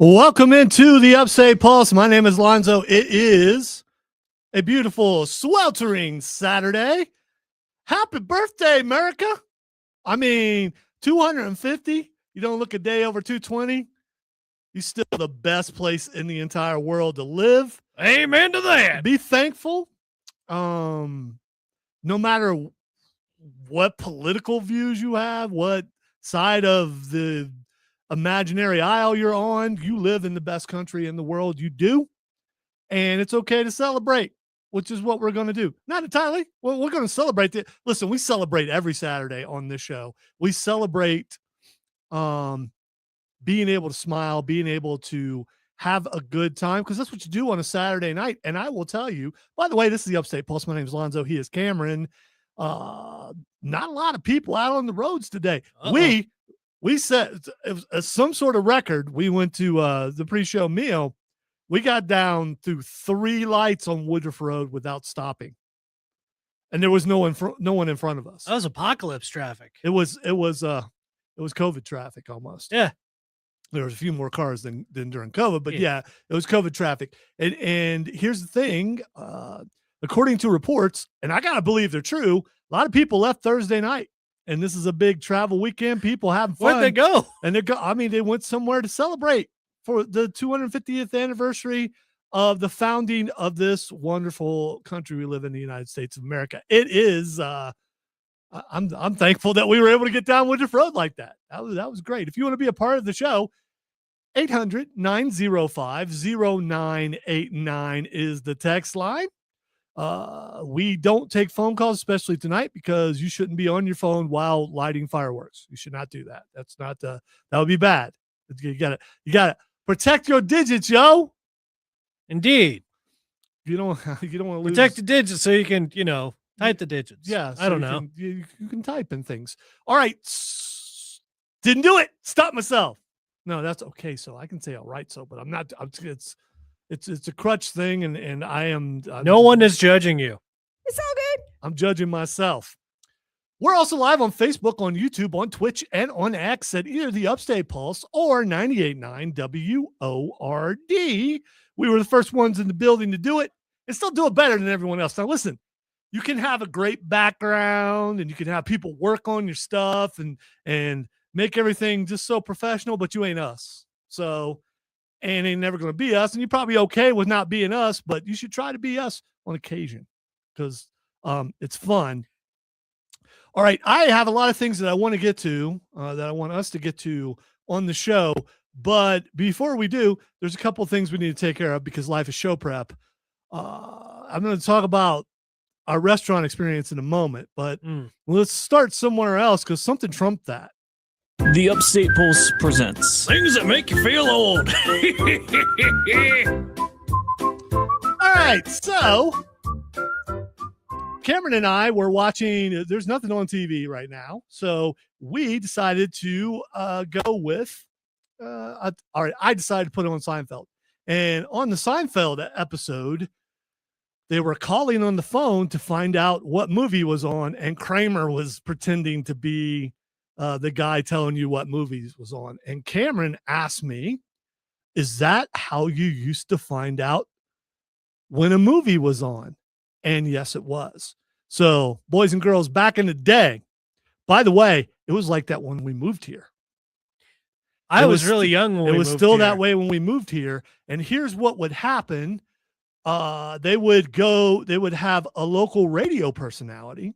Welcome into the Upstate Pulse. My name is Lonzo. It is a beautiful, sweltering Saturday. Happy birthday, America. I mean, 250. You don't look a day over 220. You're still the best place in the entire world to live. Amen to that. Be thankful. No matter what political views you have, what side of the imaginary aisle you're on, you live in the best country in the world. You do. And it's okay to celebrate, which is what we're going to do. Not entirely. Well, we're going to celebrate it. Listen, we celebrate every Saturday on this show. We celebrate being able to smile, being able to have a good time, because that's what you do on a Saturday night. And I will tell you, by the way, this is the Upstate Pulse. My name is Lonzo. He is Cameron. Not a lot of people out on the roads today. We set some sort of record. We went to the pre-show meal. We got down through 3 lights on Woodruff Road without stopping, and there was no one in front of us. That was apocalypse traffic. It was COVID traffic almost. Yeah, there was a few more cars than during COVID, but yeah, it was COVID traffic. And here's the thing, according to reports, and I gotta believe they're true, a lot of people left Thursday night. And this is a big travel weekend. People having fun. Where'd they go? And they went somewhere to celebrate for the 250th anniversary of the founding of this wonderful country we live in, the United States of America. It is. I'm thankful that we were able to get down Woodruff Road like that. That was great. If you want to be a part of the show, 800-905-0989 is the text line. We don't take phone calls, especially tonight, because you shouldn't be on your phone while lighting fireworks. You should not do that. That's not that would be bad. You gotta protect your digits, yo. Indeed. You don't want to lose. Protect the digits so you can, type the digits. Yeah. I don't know. You can type in things. All right. Didn't do it. Stop myself. No, that's okay. So I can say all right. So, but I'm not, it's a crutch thing, and I'm no one is judging you. It's all good. I'm judging myself. We're also live on Facebook, on YouTube, on Twitch, and on X at either the Upstate Pulse or 98.9 WORD. We were the first ones in the building to do it, and still do it better than everyone else. Now, listen, you can have a great background, and you can have people work on your stuff and make everything just so professional, but you ain't us. So, and ain't never going to be us, and you're probably okay with not being us, but you should try to be us on occasion, because it's fun. All right, I have a lot of things that I want to get to, that I want us to get to on the show, but before we do, there's a couple of things we need to take care of, because life is show prep. I'm going to talk about our restaurant experience in a moment, but let's start somewhere else, because something trumped that. The Upstate Pulse presents Things that make you feel old. All right, so Cameron and I were watching, there's nothing on TV right now, so we decided to go with, all right, I decided to put it on Seinfeld. And on the Seinfeld episode, they were calling on the phone to find out what movie was on, and Kramer was pretending to be the guy telling you what movies was on. And Cameron asked me, is that how you used to find out when a movie was on? And yes, it was. So, boys and girls, back in the day, by the way, it was like that when we moved here. I was really young when we moved here. It was still that way when we moved here. And here's what would happen. They would have a local radio personality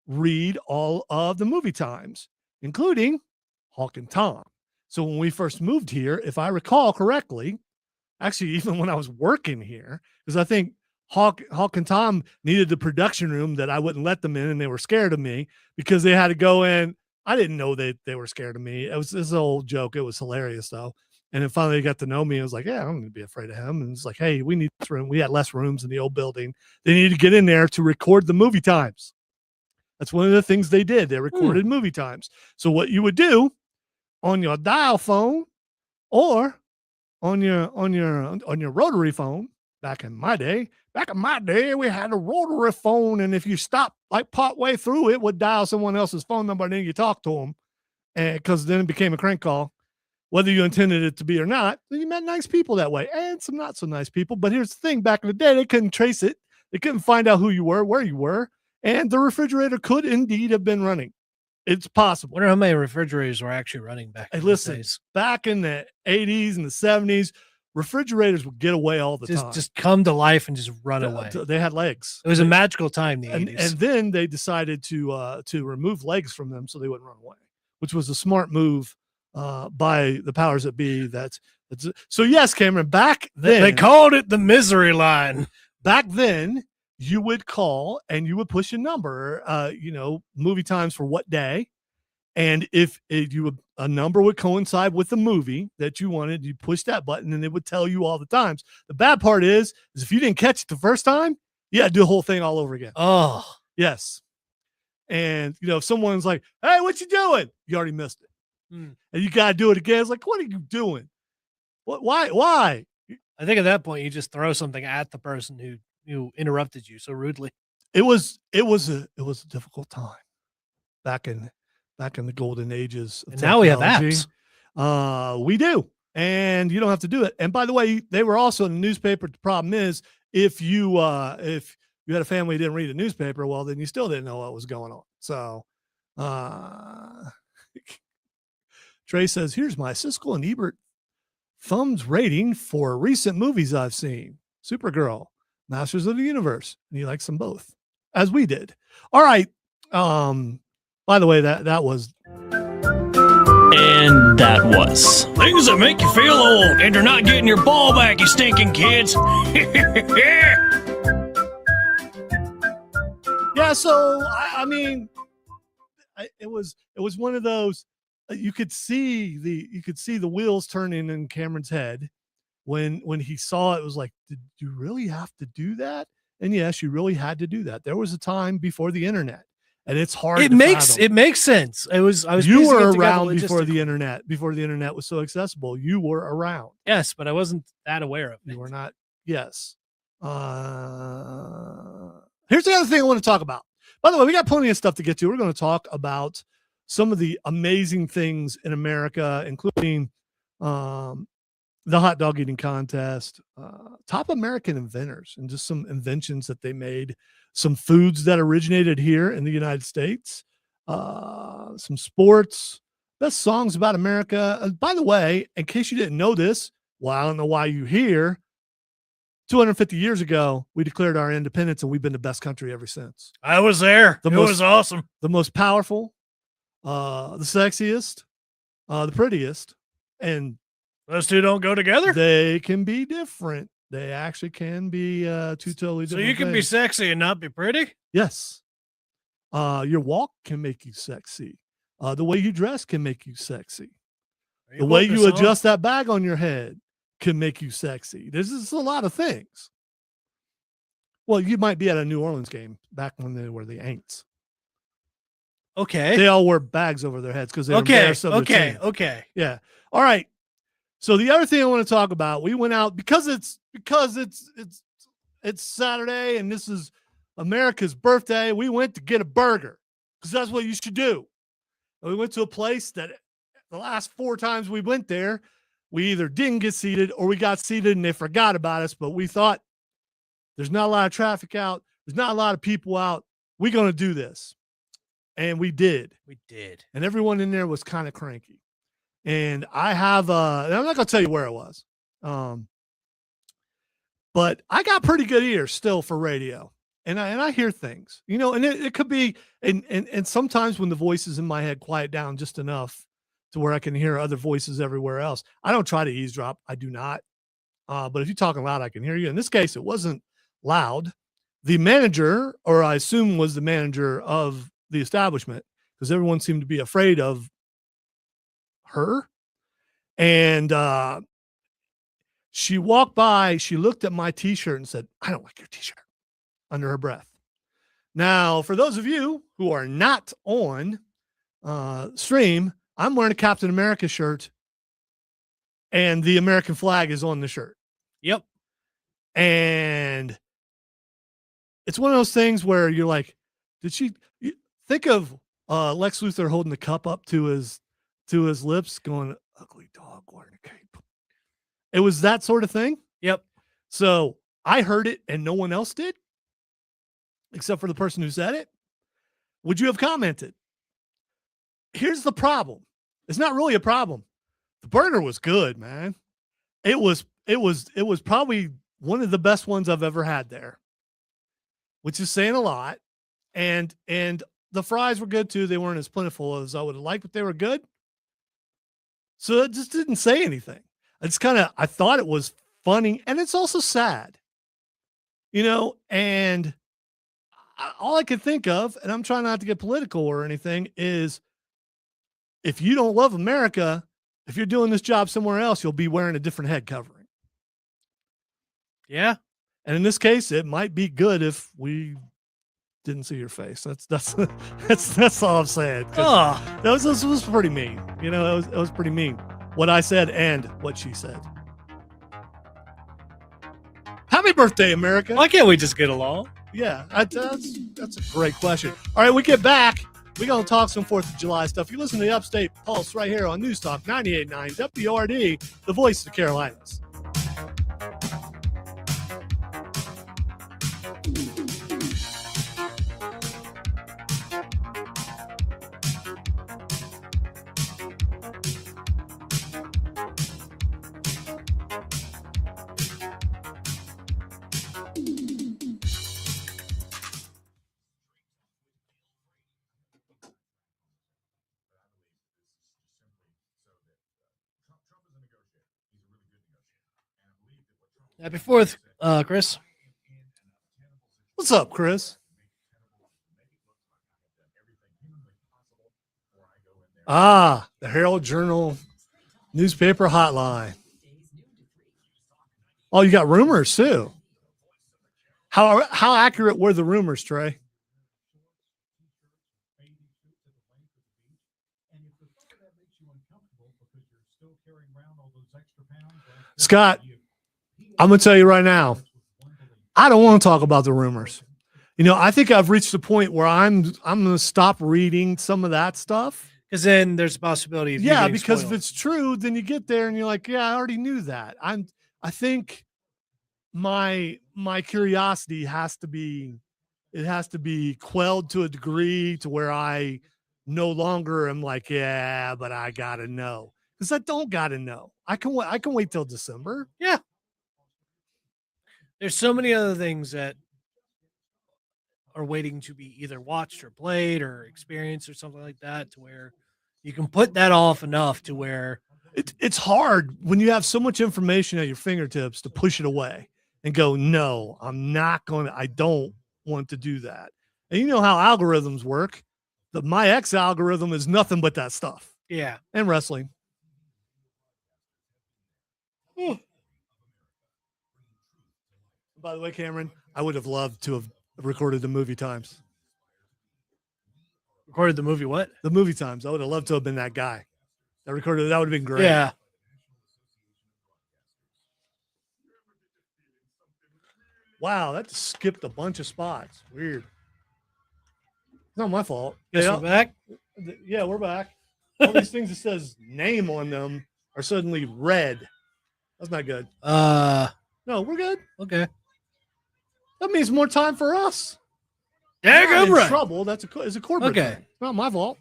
read all of the movie times, including Hawk and Tom. So when we first moved here, if I recall correctly, actually, even when I was working here, because I think Hawk and Tom needed the production room that I wouldn't let them in, and they were scared of me because they had to go in. I didn't know that they were scared of me. It was this old joke. It was hilarious, though. And then finally they got to know me. I was like, yeah, I'm going to be afraid of him. And it's like, hey, we need this room. We had less rooms in the old building. They needed to get in there to record the movie times. That's one of the things they did. They recorded movie times. So what you would do on your dial phone or on your rotary phone, back in my day, we had a rotary phone, and if you stopped like part way through, it would dial someone else's phone number, and then you talk to them, and because then it became a crank call. whether you intended it to be or not, then you met nice people that way and some not so nice people. But here's the thing, back in the day, they couldn't trace it. They couldn't find out who you were, where you were, and the refrigerator could indeed have been running. It's possible. I wonder how many refrigerators were actually running back in those days. Back in the 80s and the 70s, refrigerators would get away all the time. Just come to life and just run away. They had legs. It was a magical time, the 80s. And then they decided to remove legs from them so they wouldn't run away, which was a smart move by the powers that be. So yes, Cameron, back then. They called it the misery line. Back then, you would call and you would push a number, movie times for what day. And if a number would coincide with the movie that you wanted, you push that button and it would tell you all the times. The bad part is if you didn't catch it the first time, you had to do the whole thing all over again. Oh, yes. And, if someone's like, hey, what you doing? You already missed it. And you got to do it again. It's like, what are you doing? Why? I think at that point, you just throw something at the person who interrupted you so rudely. It was a difficult time back in the golden ages. And now we have apps. We do, and you don't have to do it. And by the way, they were also in the newspaper. The problem is if you had a family who didn't read the newspaper, well, then you still didn't know what was going on. So, Trey says, here's my Siskel and Ebert thumbs rating for recent movies I've seen. Supergirl, Masters of the Universe, and he likes them both, as we did. All right. By the way, that was. And that was. Things that make you feel old, and you're not getting your ball back, you stinking kids. Yeah, so I mean, it was one of those. You could see the wheels turning in Cameron's head when he saw it. It was like, did you really have to do that? And yes, you really had to do that. There was a time before the internet, and it's hard. It makes sense. I was. You were around before the internet. Before the internet was so accessible, you were around. Yes, but I wasn't that aware of it. You were not. Yes. Here's the other thing I want to talk about. By the way, we got plenty of stuff to get to. We're going to talk about some of the amazing things in America, including the hot dog eating contest, top American inventors, and just some inventions that they made, some foods that originated here in the United States, some sports, best songs about America. By the way, in case you didn't know this, well, I don't know why you're here. 250 years ago, we declared our independence, and we've been the best country ever since. I was there. It was awesome. The most powerful, the sexiest, the prettiest, and those two don't go together. They can be different. They actually can be two totally different. So you can be sexy and not be pretty? Yes. Your walk can make you sexy. The way you dress can make you sexy. The way you adjust that bag on your head can make you sexy. There's just a lot of things. Well, you might be at a New Orleans game back when they were the Aints. Okay. They all wore bags over their heads because they were embarrassed of their team. Okay. Yeah. All right. So the other thing I want to talk about, we went out because it's Saturday and this is America's birthday. We went to get a burger because that's what you should do. And we went to a place that the last 4 times we went there, we either didn't get seated or we got seated and they forgot about us. But we thought there's not a lot of traffic out. There's not a lot of people out. We're going to do this. And we did. We did. And everyone in there was kind of cranky. And I have, and I'm not going to tell you where it was. But I got pretty good ears still for radio. And I hear things, and it could be, and sometimes when the voices in my head quiet down just enough to where I can hear other voices everywhere else. I don't try to eavesdrop. I do not. But if you're talking loud, I can hear you. In this case, it wasn't loud. The manager, or I assume was the manager of the establishment, because everyone seemed to be afraid of her. And she walked by, she looked at my t-shirt and said, "I don't like your t-shirt," under her breath. Now, for those of you who are not on stream, I'm wearing a Captain America shirt and the American flag is on the shirt. Yep. And it's one of those things where you're like, think of Lex Luthor holding the cup up to his lips going, ugly dog wearing a cape. It was that sort of thing. Yep. So I heard it and no one else did, except for the person who said it. Would you have commented? Here's the problem. It's not really a problem. The burger was good, man. It was probably one of the best ones I've ever had there, which is saying a lot. And the fries were good too. They weren't as plentiful as I would have liked, but they were good. So it just didn't say anything. I thought it was funny, and it's also sad, and all I could think of, and I'm trying not to get political or anything, is if you don't love America, if you're doing this job somewhere else, you'll be wearing a different head covering. Yeah. And in this case, it might be good if we didn't see your face. That's all I'm saying. Oh, This was pretty mean. It was pretty mean what I said and what she said. Happy birthday, America. why can't we just get along? Yeah, that's a great question. All right, we get back. We're going to talk some 4th of July stuff. You listen to the Upstate Pulse right here on News Talk 98.9 WRD, the voice of the Carolinas. Happy 4th, Chris. What's up, Chris? The Herald Journal newspaper hotline. Oh, you got rumors too. How accurate were the rumors, Trey? Scott, I'm going to tell you right now, I don't want to talk about the rumors. I think I've reached a point where I'm going to stop reading some of that stuff. Because then there's a possibility of you Yeah, getting because spoiled. if it's true, then you get there and you're like, yeah, I already knew that. I think my curiosity has to be quelled to a degree to where I no longer am like, yeah, but I gotta know. Because I don't gotta know. I can wait till December. Yeah. There's so many other things that are waiting to be either watched or played or experienced or something like that, to where you can put that off enough to where it's hard when you have so much information at your fingertips to push it away and go, no, I don't want to do that. And you know how algorithms work. My X algorithm is nothing but that stuff. yeah. And wrestling. By the way, Cameron, I would have loved to have recorded the movie times. Recorded the movie what? The movie times. I would have loved to have been that guy that recorded. That would have been great. Yeah. Wow, that just skipped a bunch of spots. Weird. It's not my fault. Guess we're back. Yeah, we're back. All these things that says name on them are suddenly red. That's not good. No, we're good. Okay. That means more time for us. There Not go, in right. trouble. That's a corporate Okay. thing. It's not my fault.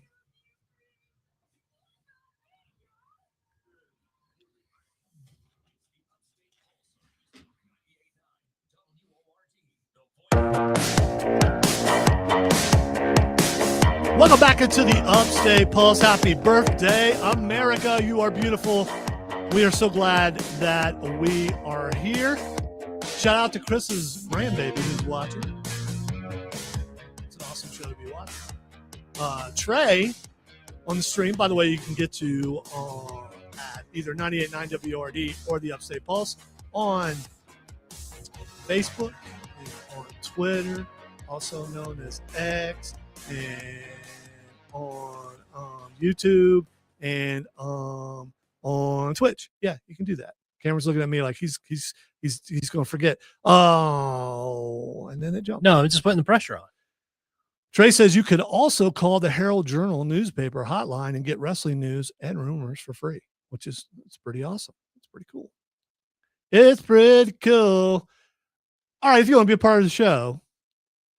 Welcome back into the Upstate Pulse. Happy birthday, America. You are beautiful. We are so glad that we are here. Shout out to Chris's grandbaby who's watching. It's an awesome show to be watching. Trey on the stream, by the way, you can get to at either 98.9 WRD or the Upstate Pulse on Facebook, on Twitter, also known as X, and on YouTube, and on Twitch. Yeah, you can do that. Cameron's looking at me like he's going to forget. Oh, and then it jumped. No, I'm just putting the pressure on. Trey says you could also call the Herald Journal newspaper hotline and get wrestling news and rumors for free. which is it's pretty awesome. It's pretty cool. It's pretty cool. All right, if you want to be a part of the show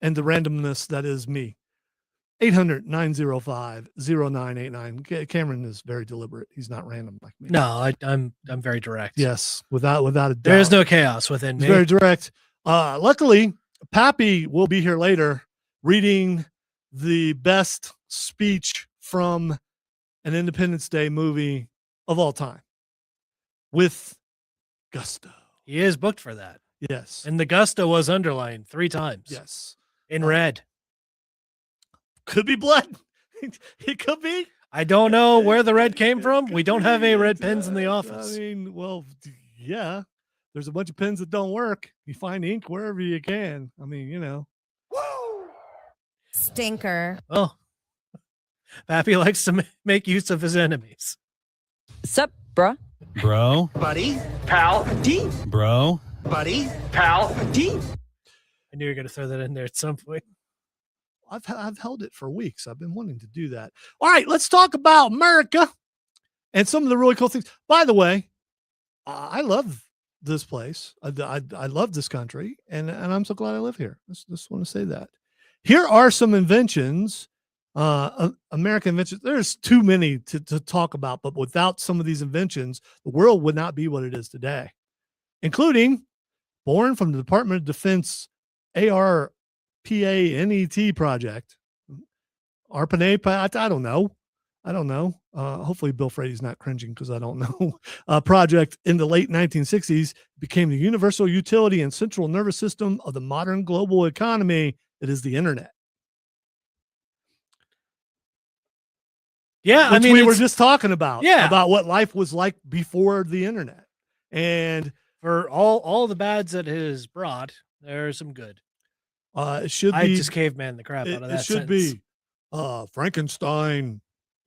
and the randomness that is me, 800-905-0989. Cameron is very deliberate. He's not random like me. No, I'm very direct. Yes, without a doubt. There is no chaos within me. He's very direct. Luckily, Pappy will be here later reading the best speech from an Independence Day movie of all time with gusto. He is booked for that. Yes. And the gusto was underlined 3 times. Yes. In red. Could be blood. It could be. I don't know where the red came from. We don't have any red pens in the office. I mean, well, yeah. There's a bunch of pens that don't work. You find ink wherever you can. I mean, you know. Woo! Stinker. Oh. Pappy likes to make use of his enemies. Sup, bruh? Bro. Buddy. Pal. Team. Bro. Buddy. Pal. Team. I knew you were going to throw that in there at some point. I've held it for weeks. I've been wanting to do that. All right, let's talk about America and some of the really cool things. By the way, I love this place. I love this country, and I'm so glad I live here. Just want to say that. Here are some inventions, American inventions. There's too many to talk about, but without some of these inventions, the world would not be what it is today, including born from the Department of Defense ARPANET project. ARPANET, I don't know. Hopefully Bill Frady's not cringing because I don't know. Project in the late 1960s became the universal utility and central nervous system of the modern global economy. It is the internet. Yeah, Which we were just talking about. Yeah. About what life was like before the internet. And for all the bads that it has brought, there's some good. It should be. I just caveman the crap out of that. It should sentence. be Frankenstein,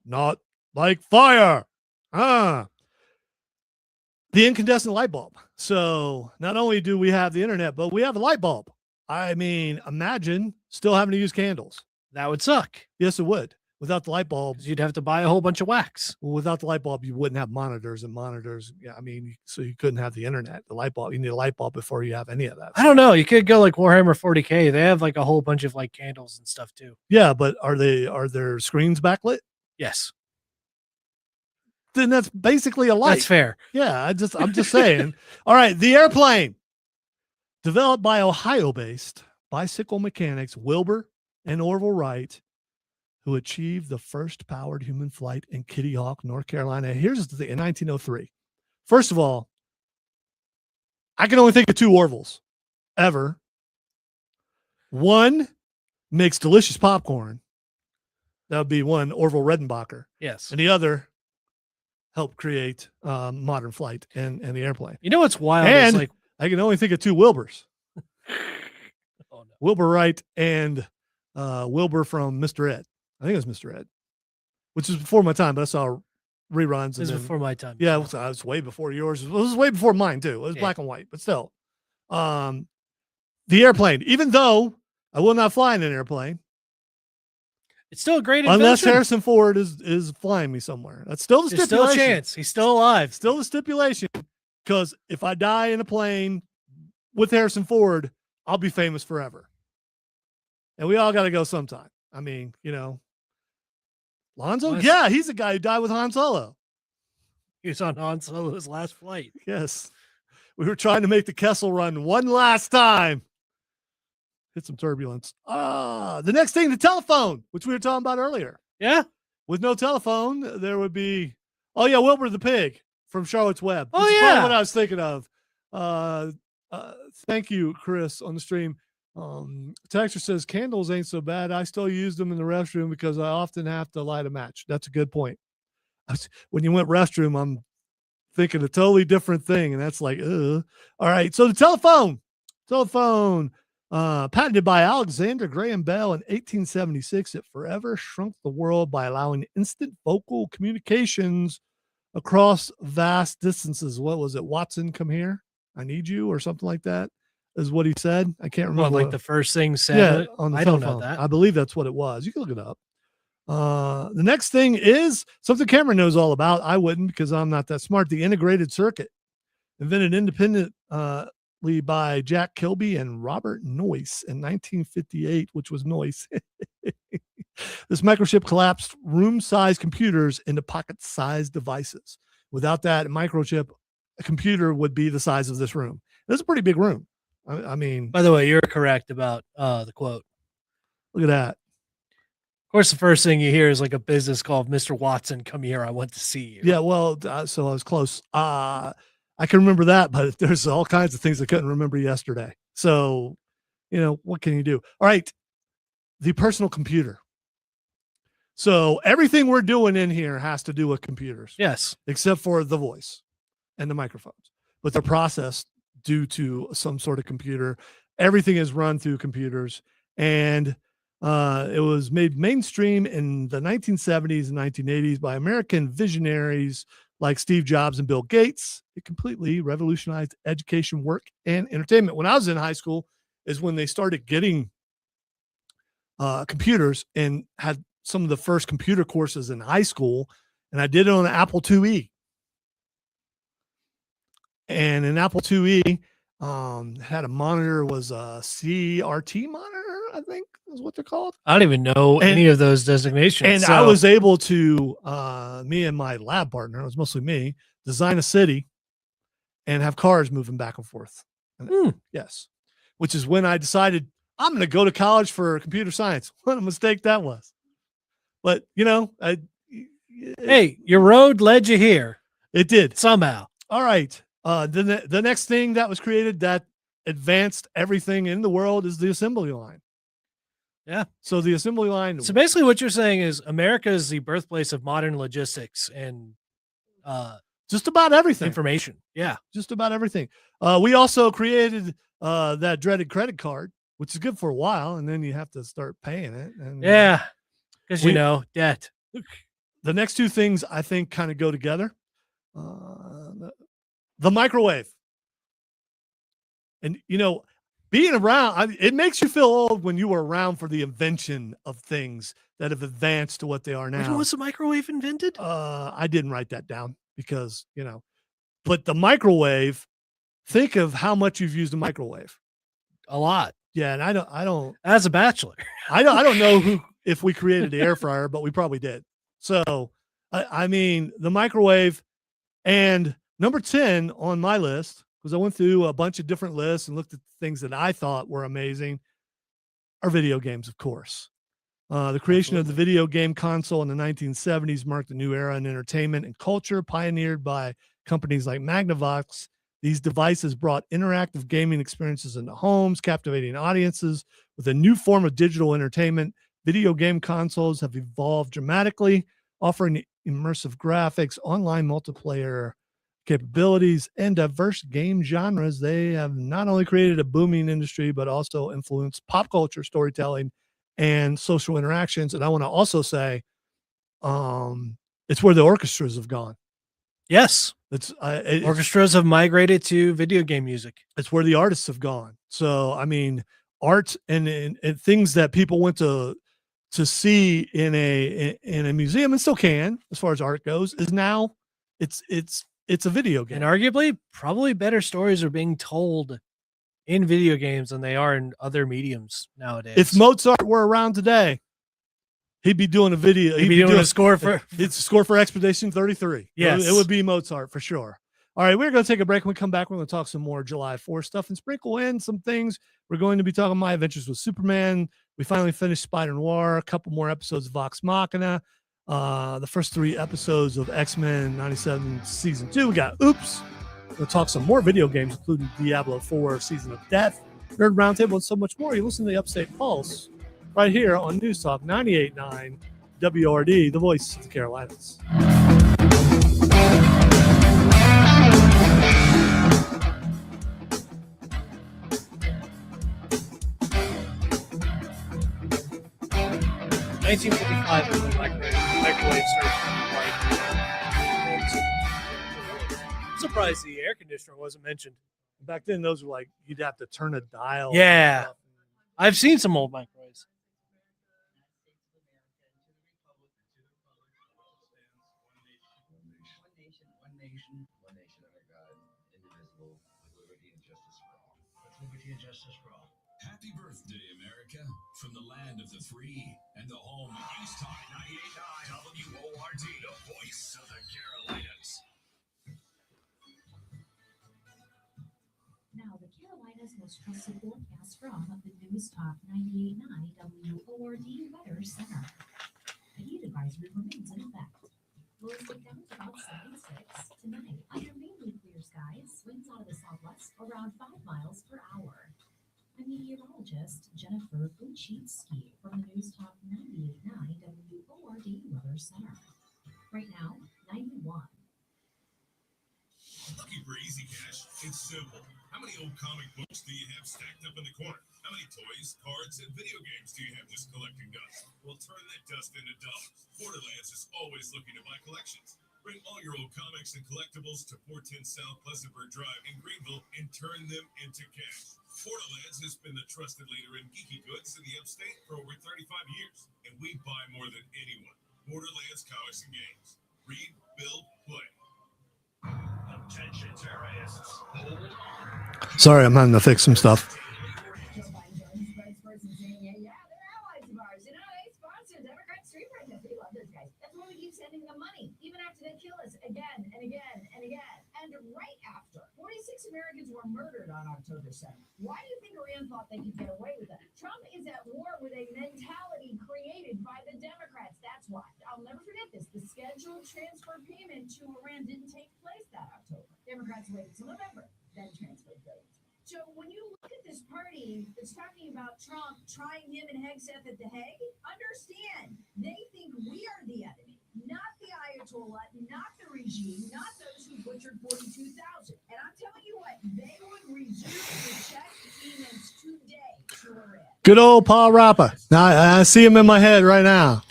not like fire. The incandescent light bulb. So not only do we have the internet, but we have a light bulb. I mean, imagine still having to use candles. That would suck. Yes, it would. Without the light bulb, You'd have to buy a whole bunch of wax. well, without the light bulb, you wouldn't have monitors and monitors. Yeah, I mean, so you couldn't have the internet. The light bulb, you need a light bulb before you have any of that. I don't know. You could go like Warhammer 40K. They have like a whole bunch of like candles and stuff too. Yeah, but are their screens backlit? Yes, Then that's basically a light. that's fair. Yeah, I'm just saying. All right, the airplane, developed by Ohio-based bicycle mechanics Wilbur and Orville Wright, who achieved the first powered human flight in Kitty Hawk, North Carolina. Here's the thing, in 1903. First of all, I can only think of 2 Orvilles ever. One makes delicious popcorn. That would be one, Orville Redenbacher. Yes. And the other helped create modern flight and the airplane. You know what's wild? And is like, I can only think of 2 Wilburs. oh no. Wilbur Wright and Wilbur from Mr. Ed. I think it was Mr. Ed, which is before my time, but I saw reruns. This is before my time. Yeah, it was way before yours. It was way before mine too. It was black and white, but still. The airplane, even though I will not fly in an airplane, It's still a great invention. unless Harrison Ford is flying me somewhere. That's still the There's still stipulation. a chance. He's still alive. Still the stipulation. Because if I die in a plane with Harrison Ford, I'll be famous forever. And we all got to go sometime. I mean, you know, Lonzo? Unless- Yeah, he's the guy who died with Han Solo. He was on Han Solo's last flight. Yes. We were trying to make the Kessel run one last time. Hit some turbulence. The next thing, the telephone, which we were talking about earlier. Yeah. With no telephone, there would be, Wilbur the pig from Charlotte's Web. Oh, Which is probably yeah. what I was thinking of. Thank you, Chris, on the stream. Texter says candles ain't so bad. I still use them in the restroom because I often have to light a match. That's a good point. When you went restroom, I'm thinking a totally different thing, and that's like, All right, so the telephone, patented by Alexander Graham Bell in 1876, it forever shrunk the world by allowing instant vocal communications across vast distances. What was it? Watson, come here. I need you, or something like that. Is what he said. I can't remember. Well, like the first thing said. on the I don't telephone. know that. I believe that's what it was. You can look it up. The next thing is something Cameron knows all about. I wouldn't, because I'm not that smart. The integrated circuit, invented independently by Jack Kilby and Robert Noyce in 1958, which was Noyce. This microchip collapsed room-sized computers into pocket-sized devices. Without that microchip, a computer would be the size of this room. It's a pretty big room. I mean, By the way, you're correct about the quote. look at that. Of course, the first thing you hear is like a business called Mr. Watson, come here, I want to see you. Yeah, well, so I was close. I can remember that, but there's all kinds of things I couldn't remember yesterday. So, what can you do? All right, the personal computer. So everything we're doing in here has to do with computers. Yes. Except for the voice and the microphones. But they're processed due to some sort of computer. Everything is run through computers. And it was made mainstream in the 1970s and 1980s by American visionaries like Steve Jobs and Bill Gates. It completely revolutionized education, work, and entertainment. When I was in high school is when they started getting computers and had some of the first computer courses in high school. And I did it on an Apple IIe. And an Apple IIe had a monitor, was a CRT monitor, I think is what they're called. I don't even know any of those designations. And I was able to, me and my lab partner, it was mostly me, design a city and have cars moving back and forth. Yes. Which is when I decided I'm going to go to college for computer science. What a mistake that was. But, hey, your road led you here. It did. Somehow. All right. The next thing that was created that advanced everything in the world is the assembly line. Yeah. So the assembly line. So basically what you're saying is America is the birthplace of modern logistics and just about everything. Information. Yeah. Just about everything. We also created that dreaded credit card, which is good for a while, and then you have to start paying it. And yeah. Because debt. The next two things I think kind of go together. The microwave. And, being around, it makes you feel old when you were around for the invention of things that have advanced to what they are now. When was the microwave invented? I didn't write that down because, but the microwave, think of how much you've used a microwave. A lot. Yeah. And I don't, as a bachelor, I don't know if we created the air fryer, but we probably did. So, I mean, the microwave. And number 10 on my list, because I went through a bunch of different lists and looked at things that I thought were amazing, are video games, of course. The creation of the video game console in the 1970s marked a new era in entertainment and culture, pioneered by companies like Magnavox. These devices brought interactive gaming experiences into homes, captivating audiences with a new form of digital entertainment. Video game consoles have evolved dramatically, offering immersive graphics, online multiplayer capabilities, and diverse game genres. They have not only created a booming industry, but also influenced pop culture, storytelling, and social interactions. And I want to also say, it's where the orchestras have gone. Yes. Orchestras have migrated to video game music. It's where the artists have gone. So, I mean, art and things that people went to see in a museum and still can, as far as art goes, is now it's a video game. And arguably, probably better stories are being told in video games than they are in other mediums nowadays. If Mozart were around today, he'd be doing a video. He'd be doing a score for it's a score for Expedition 33. Yes. It would be Mozart for sure. All right, we're going to take a break. When we come back, we're going to talk some more July 4th stuff and sprinkle in some things. We're going to be talking my adventures with Superman. We finally finished Spider Noir, a couple more episodes of Vox Machina, the first 3 episodes of X-Men 97 Season 2. We got Oops. We'll talk some more video games, including Diablo 4 Season of Death, Nerd Roundtable, and so much more. You listen to the Upstate Pulse right here on News Talk 98.9 WRD, the voice of the Carolinas. In 1955 when the microwave started. I'm surprised the air conditioner wasn't mentioned. Back then, those were like, you'd have to turn a dial. Yeah. I've seen some old microwaves. nation under God, indivisible, with liberty and justice for all. With liberty and justice for all. Happy birthday, America, from the land of the free and the home of East Talk 98.9 WORD, the voice of the Carolinas. Now, the Carolinas' most trusted forecast from the News Talk 98.9 WORD Weather Center. The heat advisory remains in effect. Lows get down to about 76 tonight. Under mainly clear skies, winds out of the southwest around 5 miles per hour. I'm meteorologist Jennifer Buchitsky from the News Talk 98.9 WORD Weather Center. Right now, 91. Looking for easy cash? It's simple. How many old comic books do you have stacked up in the corner? How many toys, cards, and video games do you have just collecting dust? Well, turn that dust into dollars. Borderlands is always looking to buy collections. Bring all your old comics and collectibles to 410 South Pleasantburg Drive in Greenville and turn them into cash. Borderlands has been the trusted leader in geeky goods in the upstate for over 35 years, and we buy more than anyone. Borderlands Comics and Games. Read, build, play. Attention terrorists. Hold on. Sorry, I'm having to fix some stuff. Joe Biden spokesperson saying, yeah, they're allies of ours. You know, they sponsor Democrat street protests. We love those guys. That's why we keep sending them money, even after they kill us again and again and again. And right after 46 Americans were murdered on October 7th. Why do you think Iran thought they could get away with it? Trump is at war with a mentality created by the Democrats. That's why. I'll never forget this. The scheduled transfer payment to Iran didn't take place that October. Democrats waited till November, then transferred billions. So when you look at this party that's talking about Trump trying him and Hegseth at The Hague, understand they think we are the enemy, not the Ayatollah, not the regime, not those who butchered 42,000. And I'm telling you what, they would resume the check payments today to Iran. Good old Paul Rappa. Now I see him in my head right now.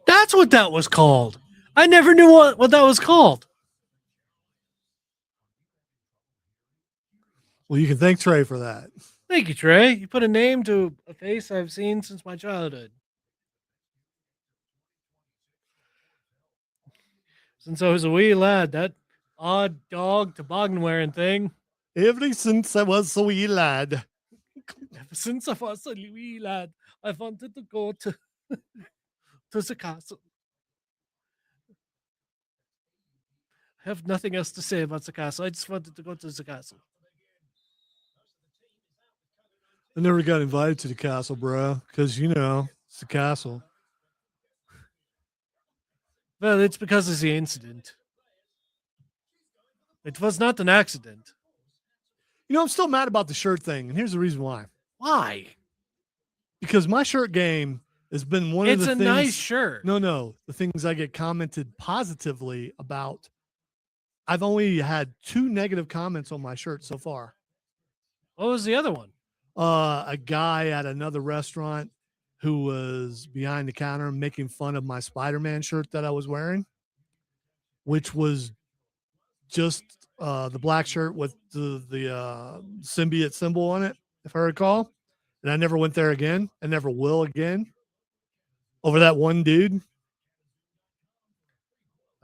That's what that was called. I never knew what that was called. Well, you can thank Trey for that. Thank you, Trey. You put a name to a face I've seen since my childhood. Since I was a wee lad, that odd dog toboggan wearing thing. Ever since I was a wee lad. Ever since I was a wee lad, I wanted to go to the castle. I have nothing else to say about the castle. I just wanted to go to the castle. I never got invited to the castle, bro, because, you know, it's the castle. Well, it's because of the incident. It was not an accident. You know, I'm still mad about the shirt thing, and here's the reason why. Why? Because my shirt game has been one of the things. It's a nice shirt. No. The things I get commented positively about. I've only had 2 negative comments on my shirt so far. What was the other one? A guy at another restaurant who was behind the counter making fun of my Spider-Man shirt that I was wearing, which was just the black shirt with the symbiote symbol on it, if I recall. And I never went there again. I never will again over that one dude.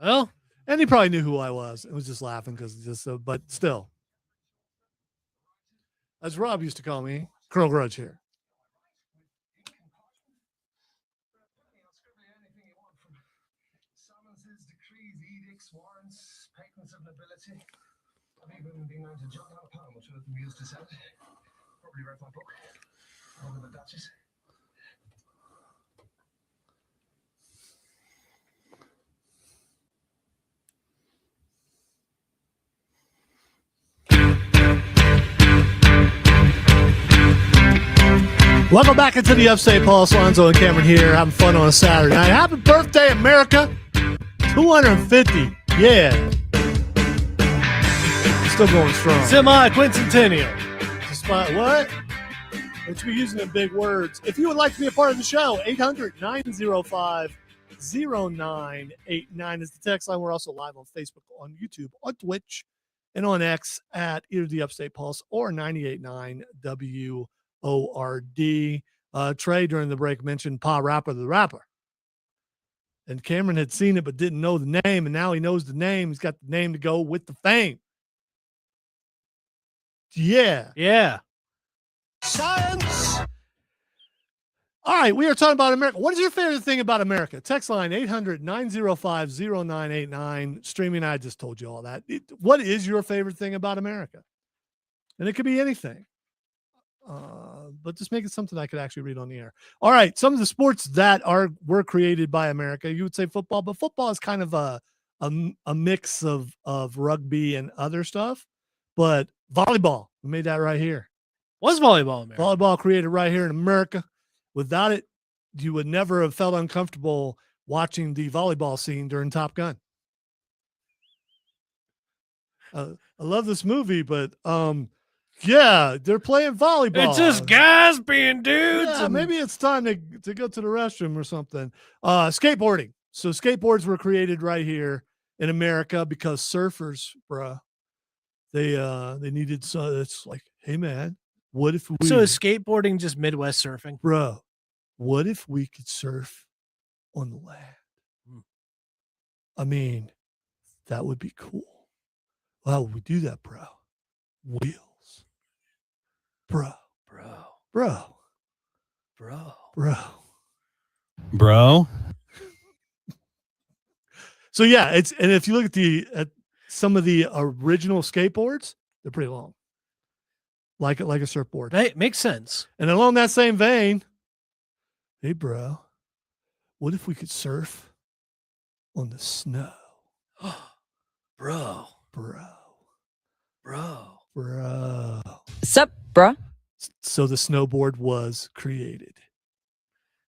Well, and he probably knew who I was. It was just laughing because just but still. As Rob used to call me, Colonel Grudge here. Summonses, decrees, edicts, warrants, patents of nobility. I've even been known to jot down a poem or two of the Muse to send. Probably read my book. Over the Duchess. Welcome back into the Upstate Pulse. Lonzo and Cameron here, having fun on a Saturday night. Happy birthday, America! 250, yeah. Still going strong. Semi-quincentennial. Despite what? Which we're using in big words. If you would like to be a part of the show, 800-905-0989 is the text line. We're also live on Facebook, on YouTube, on Twitch, and on X at either the Upstate Pulse or 98.9 WORD. Trey, during the break, mentioned Pa Rapper the Rapper. And Cameron had seen it but didn't know the name, and now he knows the name. He's got the name to go with the fame. Yeah. Yeah. Science. All right, we are talking about America. What is your favorite thing about America? Text line 800-905-0989. Streaming, I just told you all that. What is your favorite thing about America? And it could be anything. But just make it something I could actually read on the air. All right, some of the sports that were created by America. You would say football, but football is kind of a mix of rugby and other stuff. But volleyball, we made that right here. Was volleyball America? Volleyball created right here in America. Without it, you would never have felt uncomfortable watching the volleyball scene during Top Gun. I love this movie, but yeah, they're playing volleyball. It's just guys being dudes. Yeah, maybe it's time to go to the restroom or something. Skateboarding. So skateboards were created right here in America because surfers, bruh, they needed. So it's like, hey man, what if we? So is skateboarding just Midwest surfing, bro? What if we could surf on the land? I mean, that would be cool. How would we do that, bro? Wheels. Bro. So yeah, and if you look at some of the original skateboards, they're pretty long. Like a surfboard. That makes sense. And along that same vein, hey bro, what if we could surf on the snow? Bro. Sup, bruh? So the snowboard was created.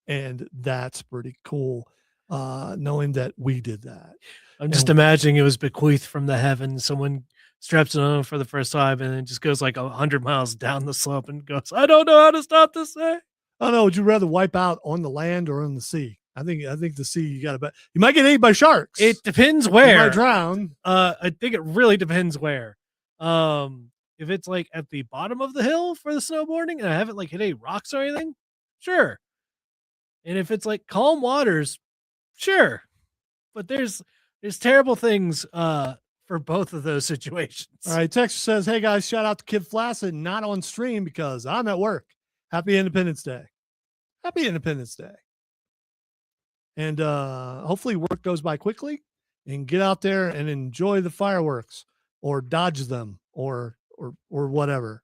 And that's pretty cool, knowing that we did that. I'm just imagining it was bequeathed from the heavens. Someone straps it on for the first time and then just goes like 100 miles down the slope and goes, I don't know how to stop this thing. I don't know. Would you rather wipe out on the land or on the sea? I think the sea, you got to bet. You might get ate by sharks. It depends where. You might drown. I think it really depends where. If it's like at the bottom of the hill for the snowboarding and I haven't like hit any rocks or anything, sure. And if it's like calm waters, sure. But there's terrible things for both of those situations. All right. Texas says, hey guys, shout out to Kid Flaccid, not on stream because I'm at work. Happy Independence Day. Happy Independence Day. And hopefully work goes by quickly and get out there and enjoy the fireworks or dodge them or whatever.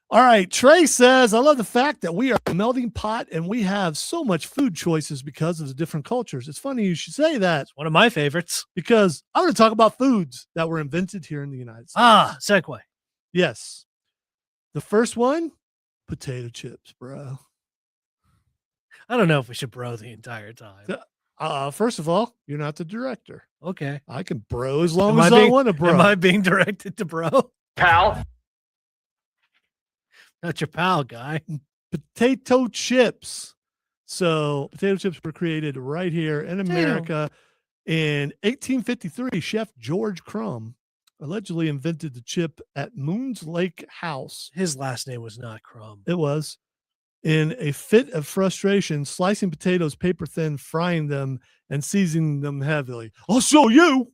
All right. Trey says, I love the fact that we are a melting pot and we have so much food choices because of the different cultures. It's funny you should say that. It's one of my favorites. Because I'm going to talk about foods that were invented here in the United States. Segue. Yes. The first one, potato chips, bro. I don't know if we should bro the entire time. First of all, you're not the director. Okay. I can bro as long as I want to bro. Am I being directed to bro? Pal. Not your pal, guy. Potato chips. So potato chips were created right here in America. In 1853, Chef George Crumb allegedly invented the chip at Moon's Lake House. His last name was not Crumb. It was. In a fit of frustration, slicing potatoes paper thin, frying them, and seasoning them heavily. I'll show you.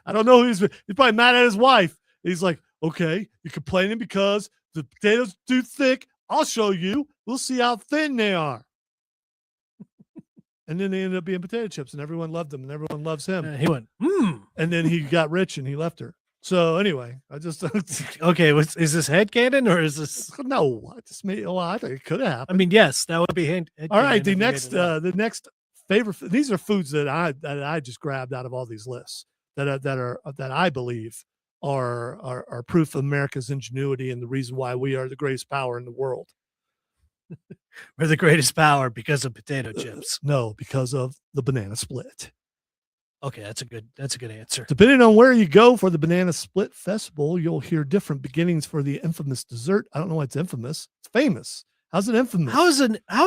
I don't know. He's probably mad at his wife. He's like, okay, you're complaining because the potatoes too thick. I'll show you. We'll see how thin they are. And then they ended up being potato chips, and everyone loved them, and everyone loves him. He went, And then he got rich, and he left her. So anyway, I just okay. Is this headcanon or is this? No, I just made. Oh, I think it could have happened. I mean, yes, that would be headcanon. All right, the next favorite. These are foods that I just grabbed out of all these lists that I believe are proof of America's ingenuity and the reason why we are the greatest power in the world. We're the greatest power because of potato chips. No, because of the banana split. Okay, that's a good answer. Depending on where you go for the Banana Split Festival, you'll hear different beginnings for the infamous dessert. I don't know why it's infamous. It's famous. How's it infamous? How is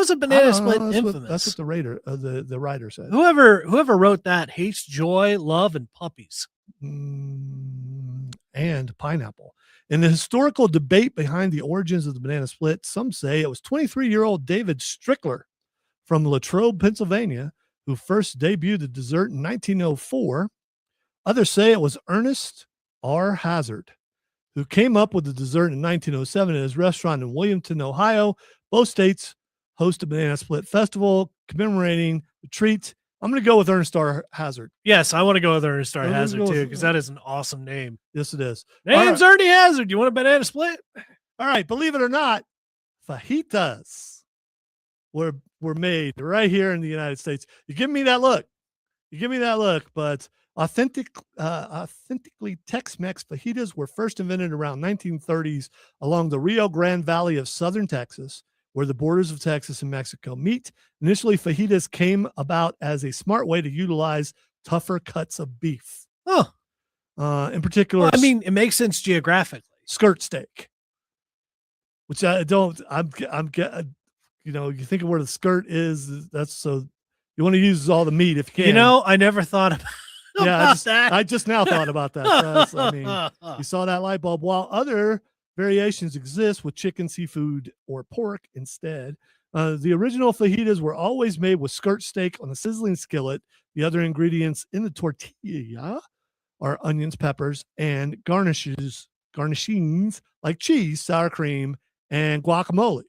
a banana split infamous? That's what the writer said. Whoever wrote that hates joy, love, and puppies. And pineapple. In the historical debate behind the origins of the banana split, some say it was 23-year-old David Strickler from Latrobe, Pennsylvania, who first debuted the dessert in 1904. Others say it was Ernest R. Hazard, who came up with the dessert in 1907 at his restaurant in Williamton, Ohio. Both states host a banana split festival commemorating the treat. I'm going to go with Ernest R. Hazard. Yes, I want to go with Ernest R. Let's Hazard go with- too, because that is an awesome name. Yes, it is. Name's All right. Ernie Hazard. You want a banana split? All right, believe it or not, fajitas were made right here in the United States. You give me that look. But authentically Tex-Mex fajitas were first invented around 1930s along the Rio Grande Valley of southern Texas, where the borders of Texas and Mexico meet. Initially, fajitas came about as a smart way to utilize tougher cuts of beef. Oh, In particular, well, I mean, it makes sense geographically. skirt steak, which I don't. You think of where the skirt is. That's so you want to use all the meat if you can. You know, I never thought about, that. I just now thought about that. I mean, you saw that light bulb. While other variations exist with chicken, seafood, or pork instead, the original fajitas were always made with skirt steak on a sizzling skillet. The other ingredients in the tortilla are onions, peppers, and garnishings like cheese, sour cream, and guacamole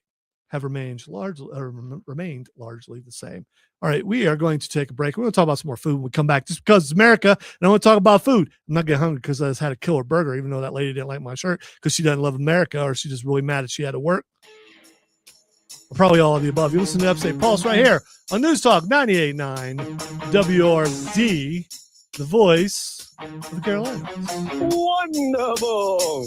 have remained largely the same. All right, we are going to take a break. We're going to talk about some more food when we come back, just because it's America, and I want to talk about food. I'm not getting hungry because I just had a killer burger, even though that lady didn't like my shirt because she doesn't love America, or she's just really mad that she had to work. Or probably all of the above. You listen to Upstate Pulse right here on News Talk 98.9 WRD, the voice of the Carolinas. Wonderful.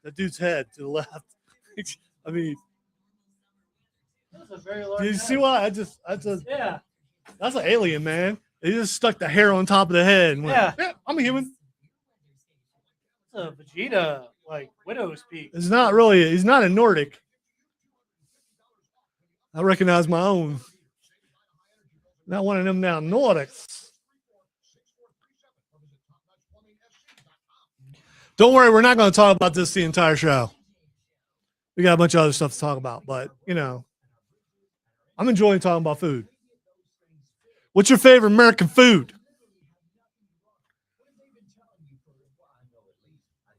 That dude's head to the left. I mean, That's a very large. do you see what I just Yeah. that's an alien, man. They just stuck the hair on top of the head and went, Yeah. I'm a human. It's a Vegeta, like widow's peak. He's not a Nordic. I recognize my own. Not one of them now Nordics. Don't worry, we're not going to talk about this the entire show. We got a bunch of other stuff to talk about, but I'm enjoying talking about food. What's your favorite American food?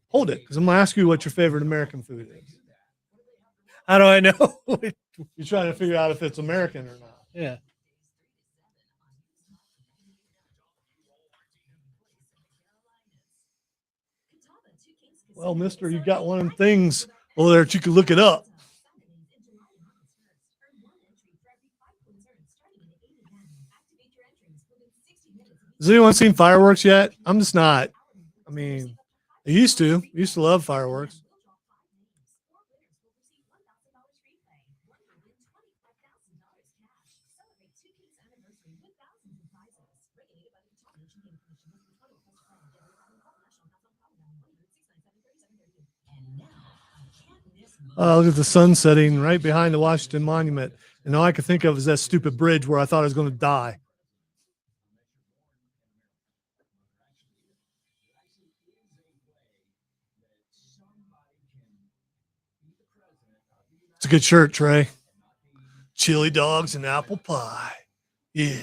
Hold it, because I'm going to ask you what your favorite American food is. How do I know? You're trying to figure out if it's American or not. Yeah. Well, mister, you got one of them things over there that you can look it up. Has anyone seen fireworks yet? I'm just not. I mean, I used to love fireworks. Look at the sun setting right behind the Washington Monument. And all I could think of is that stupid bridge where I thought I was going to die. It's a good shirt, Trey. Chili dogs and apple pie. Yeah.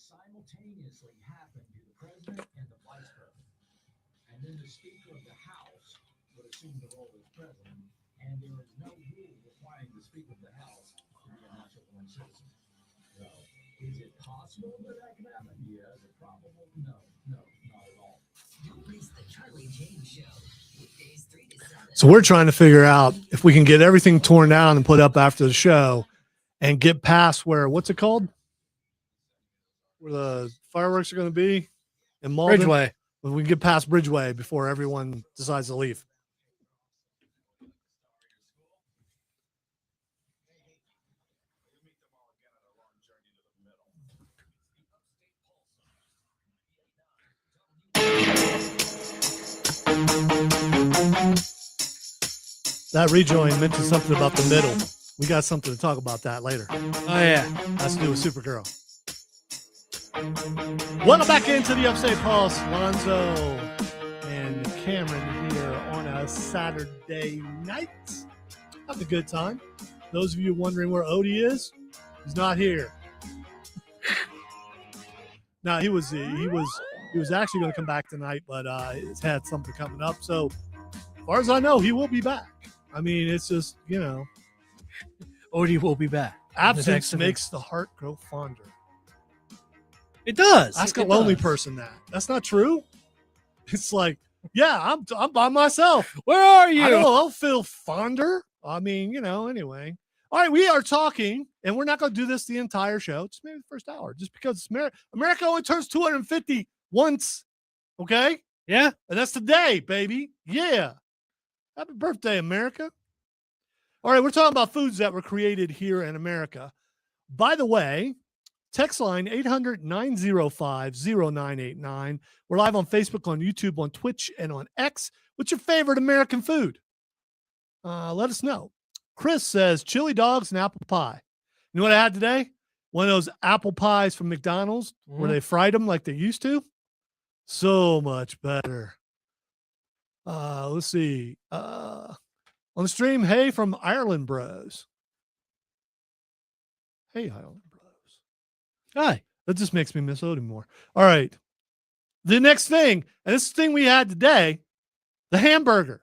Simultaneously happen to the president and the vice president. And then the Speaker of the House would assume the role as president, and there is no rule requiring the Speaker of the House to be a natural-born citizen. So, is it possible that that could happen? Yes. Is it probable? No, not at all. Don't miss the Charlie James Show. Weekdays 3 to 7. So we're trying to figure out if we can get everything torn down and put up after the show and get past what's it called? Where the fireworks are going to be in Malden. Bridgeway. If we can get past Bridgeway before everyone decides to leave. That rejoin mentioned something about the middle. We got something to talk about that later. Oh, yeah. Has to do with Supergirl. Welcome back into the Upstate Pulse. Lonzo and Cameron here on a Saturday night. Having a good time. Those of you wondering where Odie is, he's not here. No, he was actually going to come back tonight, but he's had something coming up. So, as far as I know, he will be back. I mean, it's just, Odie will be back. Absence makes the heart grow fonder. It does. Ask a lonely person that. That's not true. It's like, yeah, I'm by myself. Where are you? I don't know. I'll feel fonder. I mean, anyway. All right, we are talking, and we're not going to do this the entire show. It's maybe the first hour, just because America only turns 250 once, okay? Yeah. And that's today, baby. Yeah. Happy birthday, America. All right, we're talking about foods that were created here in America. By the way, text line 800-905-0989. We're live on Facebook, on YouTube, on Twitch, and on X. What's your favorite American food? Let us know. Chris says chili dogs and apple pie. You know what I had today? One of those apple pies from McDonald's where they fried them like they used to. So much better. Let's see. On the stream, hey from Ireland Bros. Hey, Ireland Bros. Hi. That just makes me miss Odie more. All right. The next thing, and this thing we had today, the hamburger.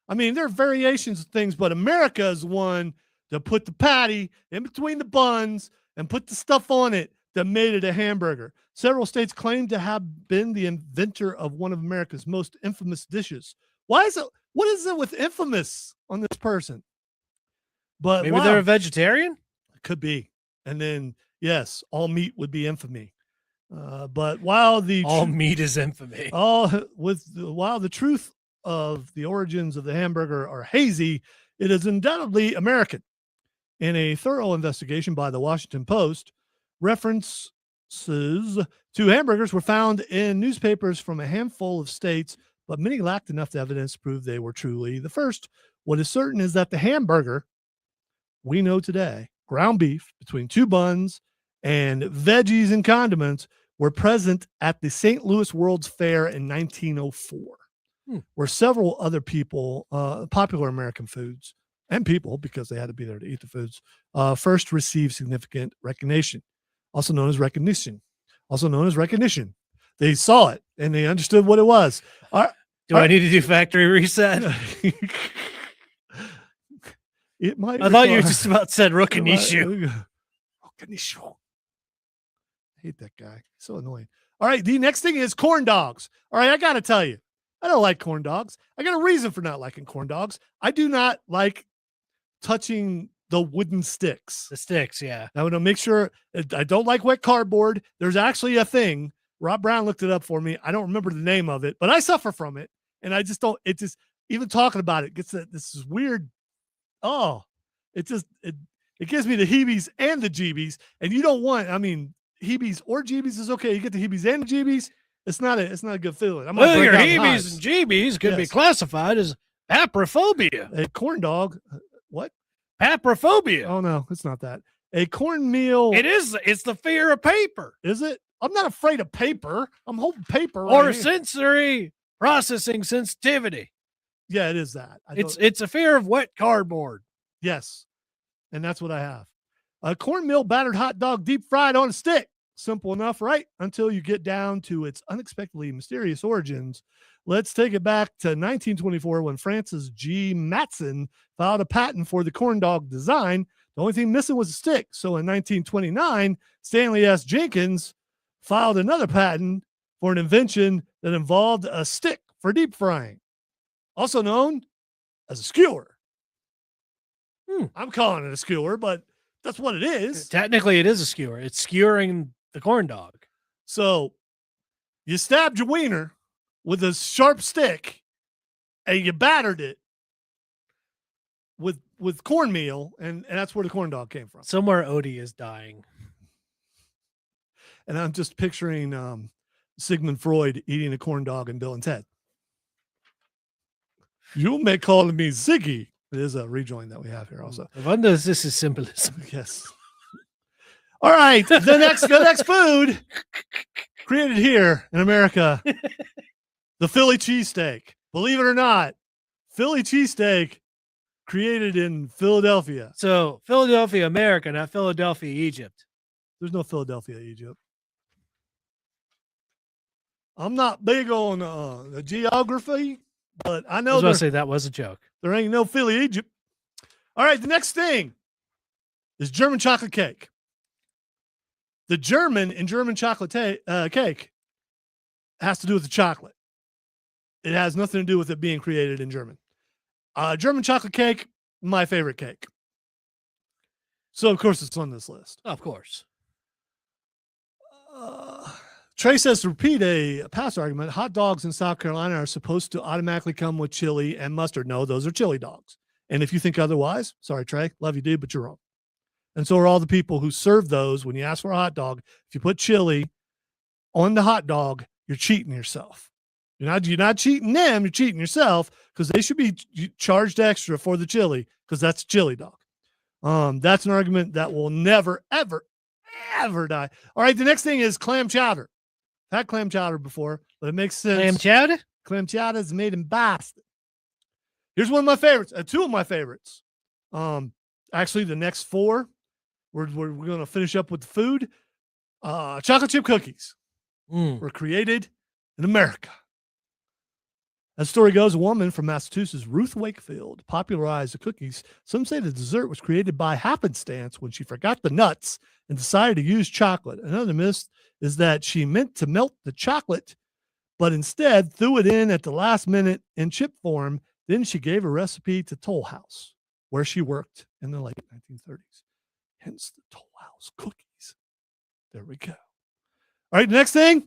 I mean, there are variations of things, but America is one to put the patty in between the buns and put the stuff on it that made it a hamburger. Several states claim to have been the inventor of one of America's most infamous dishes. What is it with infamous on this person? But maybe they're a vegetarian? It could be. And then, yes, all meat would be infamy. But while all meat is infamy. While the truth of the origins of the hamburger are hazy, it is undoubtedly American. In a thorough investigation by the Washington Post, references to hamburgers were found in newspapers from a handful of states, but many lacked enough evidence to prove they were truly the first. What is certain is that the hamburger we know today, ground beef between two buns and veggies and condiments, were present at the St. Louis World's Fair in 1904. Where several other popular American foods and people, because they had to be there to eat the foods, first received significant recognition, also known as recognition. They saw it and they understood what it was. Do I need to do factory reset? It might. I thought you just about said Rokanishu. Rokanishu. I hate that guy. So annoying. All right, the next thing is corn dogs. All right, I got to tell you. I don't like corn dogs. I got a reason for not liking corn dogs. I do not like touching the wooden sticks. The sticks, yeah. I want to make sure. I don't like wet cardboard. There's actually a thing. Rob Brown looked it up for me. I don't remember the name of it, but I suffer from it. And I just don't, even talking about it gets this is weird. Oh, it gives me the heebies and the jeebies. And you don't want, heebies or jeebies is okay. You get the heebies and the jeebies. It's not a good feeling. Well, your heebies and jeebies could be classified as paprophobia. A corn dog, what? Paprophobia. Oh no, it's not that. A cornmeal. It is. It's the fear of paper. Is it? I'm not afraid of paper. I'm holding paper. Or sensory processing sensitivity. Yeah, it is that. It's a fear of wet cardboard. Yes, and that's what I have. A cornmeal battered hot dog deep fried on a stick. Simple enough, right? Until you get down to its unexpectedly mysterious origins. Let's take it back to 1924 when Francis G. Matson filed a patent for the corn dog design. The only thing missing was a stick. So in 1929, Stanley S. Jenkins filed another patent for an invention that involved a stick for deep frying, also known as a skewer. I'm calling it a skewer, but that's what it is. Technically, it is a skewer. It's skewering the corn dog. So you stabbed your wiener with a sharp stick and you battered it with cornmeal, and that's where the corn dog came from. Somewhere Odie is dying. And I'm just picturing Sigmund Freud eating a corn dog in Bill and Ted. You may call me Ziggy. It is a rejoin that we have here also. I wonder if this is symbolism. Yes. All right. The next food created here in America, the Philly cheesesteak. Believe it or not, Philly cheesesteak created in Philadelphia. So Philadelphia, America, not Philadelphia, Egypt. There's no Philadelphia, Egypt. I'm not big on the geography, but I I know was going to say that was a joke. there ain't no Philly, Egypt. All right, the next thing is German chocolate cake. The German in German chocolate cake has to do with the chocolate. It has nothing to do with it being created in German. German chocolate cake, my favorite cake. So, of course, it's on this list. Of course. Trey says, to repeat a past argument, hot dogs in South Carolina are supposed to automatically come with chili and mustard. No, those are chili dogs. And if you think otherwise, sorry, Trey, love you, dude, but you're wrong. And so are all the people who serve those. When you ask for a hot dog, if you put chili on the hot dog, you're cheating yourself. You're not cheating them, you're cheating yourself, because they should be charged extra for the chili, because that's a chili dog. That's an argument that will never, ever, ever die. All right, the next thing is clam chowder. I've had clam chowder before, but it makes sense. Clam chowder? Clam chowder is made in Boston. Here's one of my favorites, two of my favorites. Actually, the next four, we're going to finish up with the food. Chocolate chip cookies were created in America. As the story goes, a woman from Massachusetts, Ruth Wakefield, popularized the cookies. Some say the dessert was created by happenstance when she forgot the nuts and decided to use chocolate. Another myth is that she meant to melt the chocolate, but instead threw it in at the last minute in chip form. Then she gave a recipe to Toll House, where she worked in the late 1930s. Hence the Toll House cookies. There we go. All right, next thing.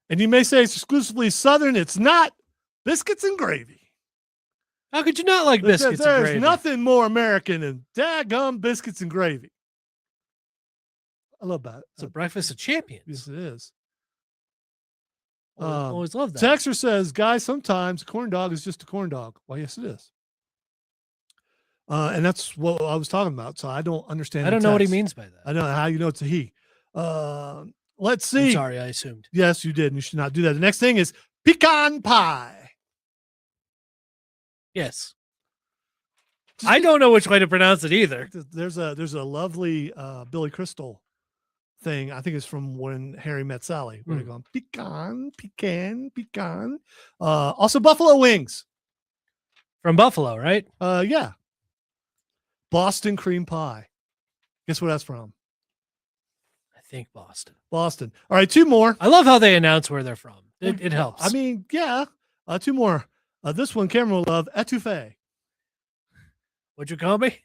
And you may say it's exclusively Southern. It's not. Biscuits and gravy. How could you not like biscuits and gravy? There's nothing more American than daggum biscuits and gravy. I love that. It's a breakfast of champions. Yes, it is. Always love that. Texter says, guys, sometimes a corn dog is just a corn dog. Well, yes, it is. And that's what I was talking about. So I don't understand. I don't know what he means by that. I don't know how you know it's a he. Let's see. I'm sorry, I assumed. Yes, you did. And you should not do that. The next thing is pecan pie. Yes. I don't know which way to pronounce it either. There's a lovely Billy Crystal thing. I think it's from When Harry Met Sally. Where they're going pecan, pecan, pecan. Also buffalo wings. From Buffalo, right? Yeah. Boston cream pie. Guess where that's from? I think Boston. Boston. All right, two more. I love how they announce where they're from. It helps. I mean, yeah. Two more. This one, Cameron will love, etouffee. What'd you call me?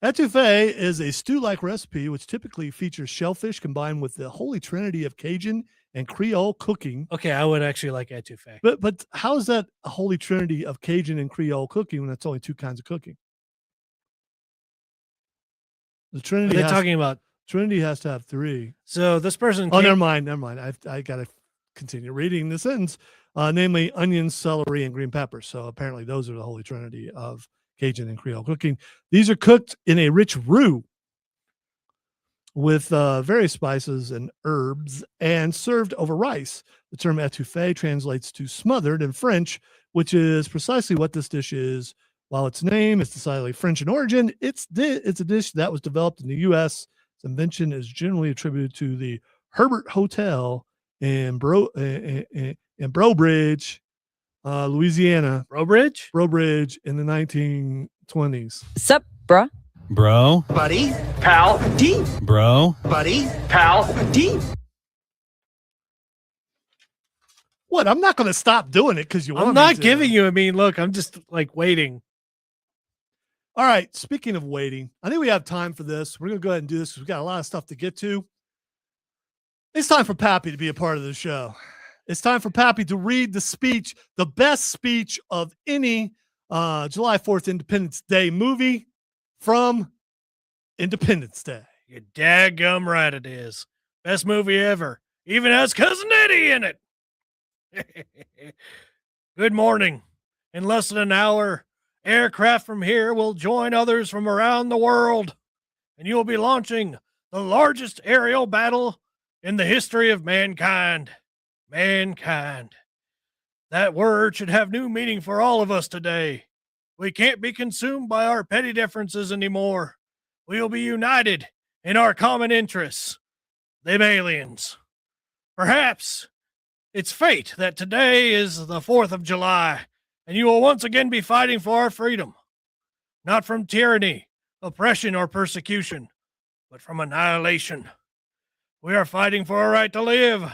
Etouffee is a stew-like recipe which typically features shellfish combined with the holy trinity of Cajun and Creole cooking. Okay, I would actually like etouffee. But how is that a holy trinity of Cajun and Creole cooking when that's only two kinds of cooking? The Trinity. They're talking about Trinity has to have three. So this person. Oh, never mind. I got to continue reading the sentence. Namely, onions, celery, and green peppers. So apparently, those are the holy trinity of Cajun and Creole cooking. These are cooked in a rich roux with various spices and herbs and served over rice. The term etouffee translates to smothered in French, which is precisely what this dish is. While its name is decidedly French in origin, it's a dish that was developed in the U.S. Its invention is generally attributed to the Herbert Hotel in Brobridge, Louisiana. Brobridge in the 1920s. Sup, bruh? Bro. Buddy. Pal. Team. Bro. Buddy. Pal. Team. What? I'm not going to stop doing it because you want me I'm not to. giving you. I mean, look, I'm just like waiting. All right. Speaking of waiting, I think we have time for this. We're going to go ahead and do this because we've got a lot of stuff to get to. It's time for Pappy to be a part of the show. It's time for Pappy to read the speech, the best speech of any July 4th Independence Day movie from Independence Day. You're daggum right it is. Best movie ever. Even has Cousin Eddie in it. Good morning. In less than an hour, aircraft from here will join others from around the world, and you will be launching the largest aerial battle in the history of mankind. Mankind. That word should have new meaning for all of us today. We can't be consumed by our petty differences anymore. We will be united in our common interests. Them aliens. Perhaps it's fate that today is the 4th of July, and you will once again be fighting for our freedom. Not from tyranny, oppression, or persecution, but from annihilation. We are fighting for a right to live,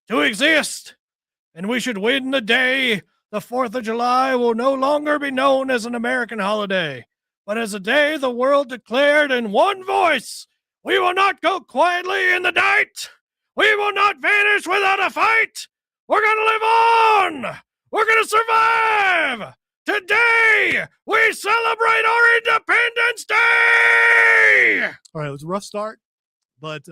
to exist, and we should win the day the 4th of July will no longer be known as an American holiday, but as a day the world declared in one voice, we will not go quietly in the night. We will not vanish without a fight. We're going to live on. We're going to survive. Today, we celebrate our Independence Day. All right, it was a rough start, but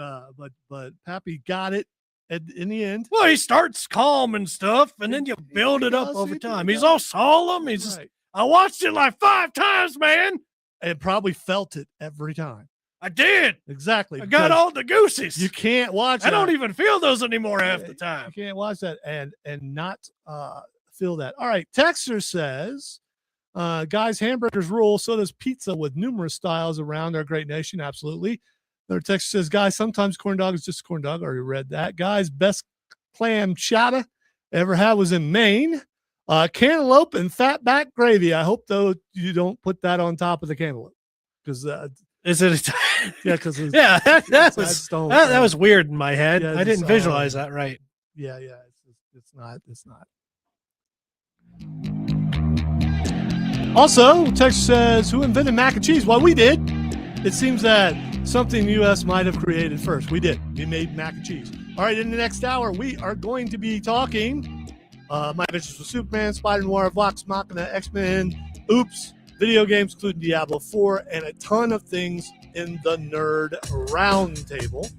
Pappy got it in the end. Well, he starts calm and stuff, and then you build it up over time. He's all solemn. He's just, I watched it like 5 times, man. And probably felt it every time. I did. Exactly. I got all the goosies. You can't watch I don't even feel those anymore half the time. You can't watch that and not feel that. All right. Texter says, guys, hamburgers rule. So does pizza with numerous styles around our great nation. Absolutely. Another texter says, guys, sometimes corn dog is just corn dog. I already read that. Guys, best clam chowder ever had was in Maine. Cantaloupe and fatback gravy. I hope, though, you don't put that on top of the cantaloupe. Because is it? Yeah, because that was weird in my head. Yeah, I didn't visualize that right. Yeah, it's not. Also, text says, who invented mac and cheese? Well, we did. It seems that something the U.S. might have created first. We did. We made mac and cheese. All right, in the next hour, we are going to be talking My Adventures with Superman, Spider-Noir, Vox Machina, X-Men, Oops, video games, including Diablo 4, and a ton of things in the Nerd Roundtable.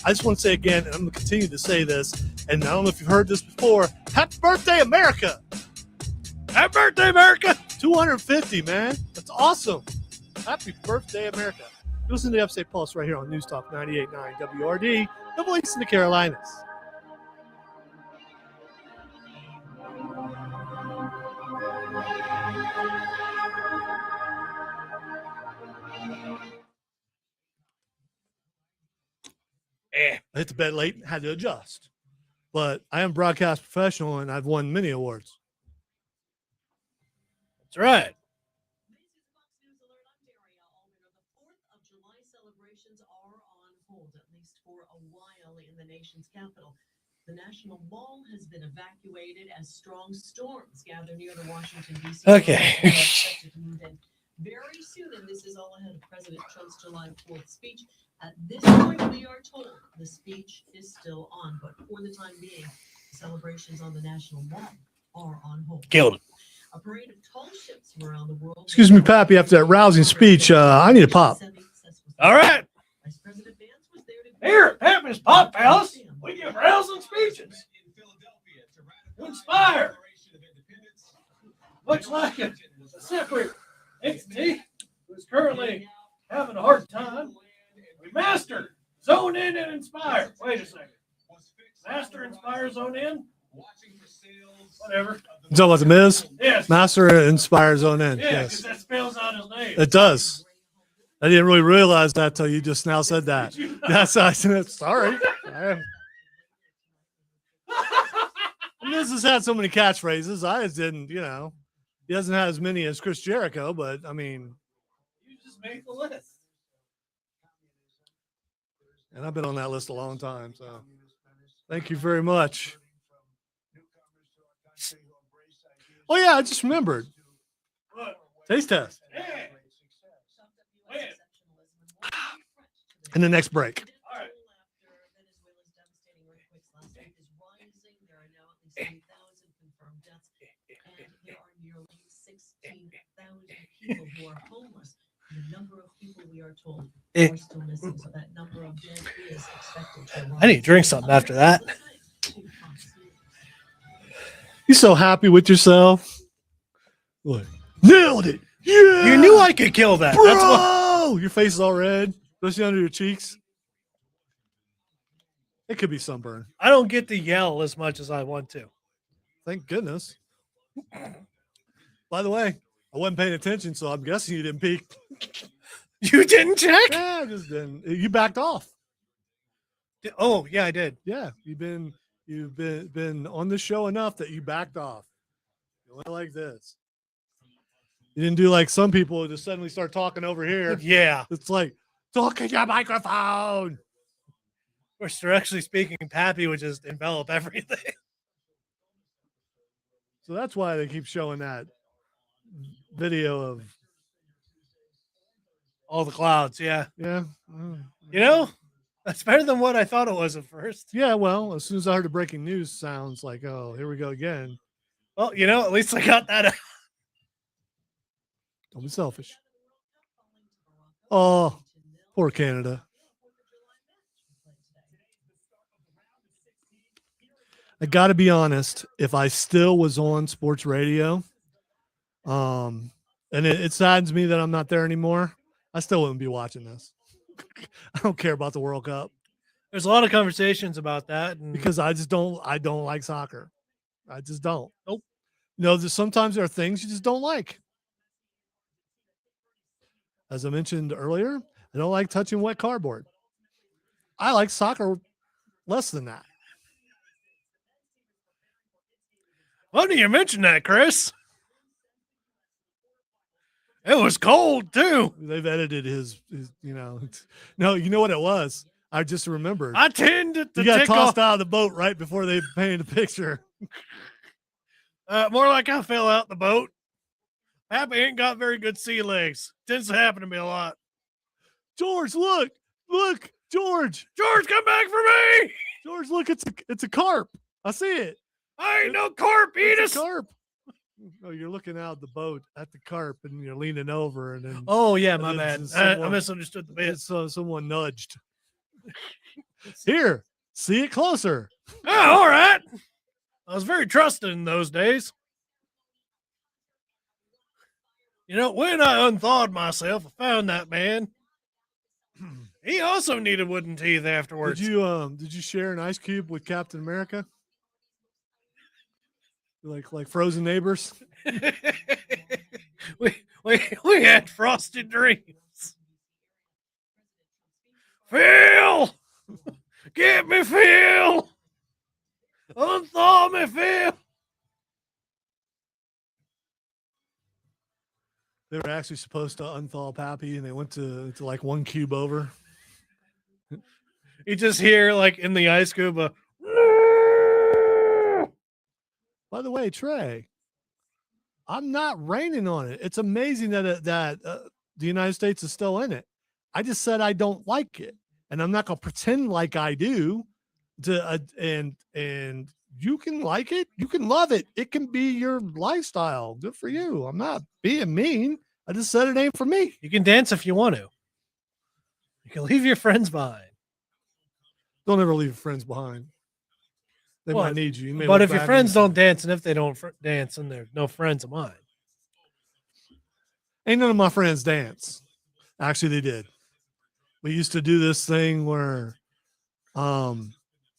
I just want to say again, and I'm going to continue to say this, and I don't know if you've heard this before, happy birthday, America! Happy birthday, America! 250, man. That's awesome. Happy birthday, America. Listen to the Upstate Pulse right here on News Talk 98.9 WRD, the voice in the Carolinas. I hit the bed late and had to adjust. But I am a broadcast professional, and I've won many awards. That's right. Nation's capital. The National Mall has been evacuated as strong storms gather near the Washington, D.C. Okay. Expected to move in very soon, and this is all ahead of President Trump's July 4th speech. At this point, we are told the speech is still on, but for the time being, celebrations on the National Mall are on hold. Killed it. A parade of tall ships from around the world. Excuse me, Pappy, after that rousing speech, I need a pop. All right. Vice President Vance was there to Here at Pappy's Pop Palace, we give rousing speeches to inspire. Looks like a separate entity who's currently having a hard time. We master, zone in, and inspire. Wait a second. Master, inspire, zone in? Whatever. Is that what the Miz? Yes. Master, inspire, zone in. Yeah, because Yes. that spells out his name. It does. I didn't really realize that till you just now said that. That's I said, sorry. Miz has had so many catchphrases. I just didn't, he doesn't have as many as Chris Jericho, but I mean. You just made the list. And I've been on that list a long time, so thank you very much. Oh, yeah, I just remembered. What? Taste test. Yeah. When? In the next break. All right. People who are homeless. The number of people we are told are still missing, so that number of dead is expected to rise. I need to drink something after that. You so happy with yourself? What? Nailed it! Yeah, You knew I could kill that. bro. That's what. Your face is all red, especially under your cheeks. It could be sunburn. I don't get to yell as much as I want to. Thank goodness. By the way, I wasn't paying attention, so I'm guessing you didn't peek. You didn't check? Yeah, I just didn't. You backed off. Oh, yeah, I did. Yeah, you've been on the show enough that you backed off. You went like this. You didn't do like some people who just suddenly start talking over here. Yeah. It's like, talk in your microphone. Of course, they're actually speaking Pappy, which is envelop everything. So that's why they keep showing that video of all the clouds. Yeah. Yeah. You know, that's better than what I thought it was at first. Yeah. Well, as soon as I heard the breaking news sounds like, oh, here we go again. Well, you know, at least I got that out. Don't be selfish. Oh, poor Canada. I got to be honest. If I still was on sports radio, and it saddens me that I'm not there anymore, I still wouldn't be watching this. I don't care about the World Cup. There's a lot of conversations about that, and because I don't like soccer. I just don't. Nope. You know, sometimes there are things you just don't like. As I mentioned earlier, I don't like touching wet cardboard. I like soccer less than that. Funny you mentioned that, Chris. It was cold too. They've edited his you know. No, you know what it was? I just remembered. I tended to you got tick tossed off. out of the boat right before they painted the picture. More like I fell out the boat. Pappy ain't got very good sea legs. Tends to happen to me a lot. George, look, George. George, come back for me. George, look, it's a carp. I see it. I ain't no carp, eat It's us. a carp. Oh, you're looking out the boat at the carp and you're leaning over and then. Oh yeah, my and bad. then I misunderstood the bit. So someone nudged. Here, see it closer. Oh, all right. I was very trusting in those days. You know, when I unthawed myself, I found that man. He also needed wooden teeth afterwards. Did you share an ice cube with Captain America? Like frozen neighbors? we had frosted dreams. Phil! Get me, Phil! Unthaw me, Phil! They were actually supposed to unthaw Pappy, and they went to like one cube over. You just hear, like, in the ice cube, By the way, Trey, I'm not raining on it. It's amazing that the United States is still in it. I just said I don't like it, and I'm not going to pretend like I do. And you can like it, you can love it. It can be your lifestyle. Good for you. I'm not being mean. I just said it ain't for me. you can dance if you want to. You can leave your friends behind. Don't ever leave your friends behind. They Well, might need you. But if your friends don't dance, and if they don't dance, then they're no friends of mine. Ain't none of my friends dance. Actually, they did. We used to do this thing where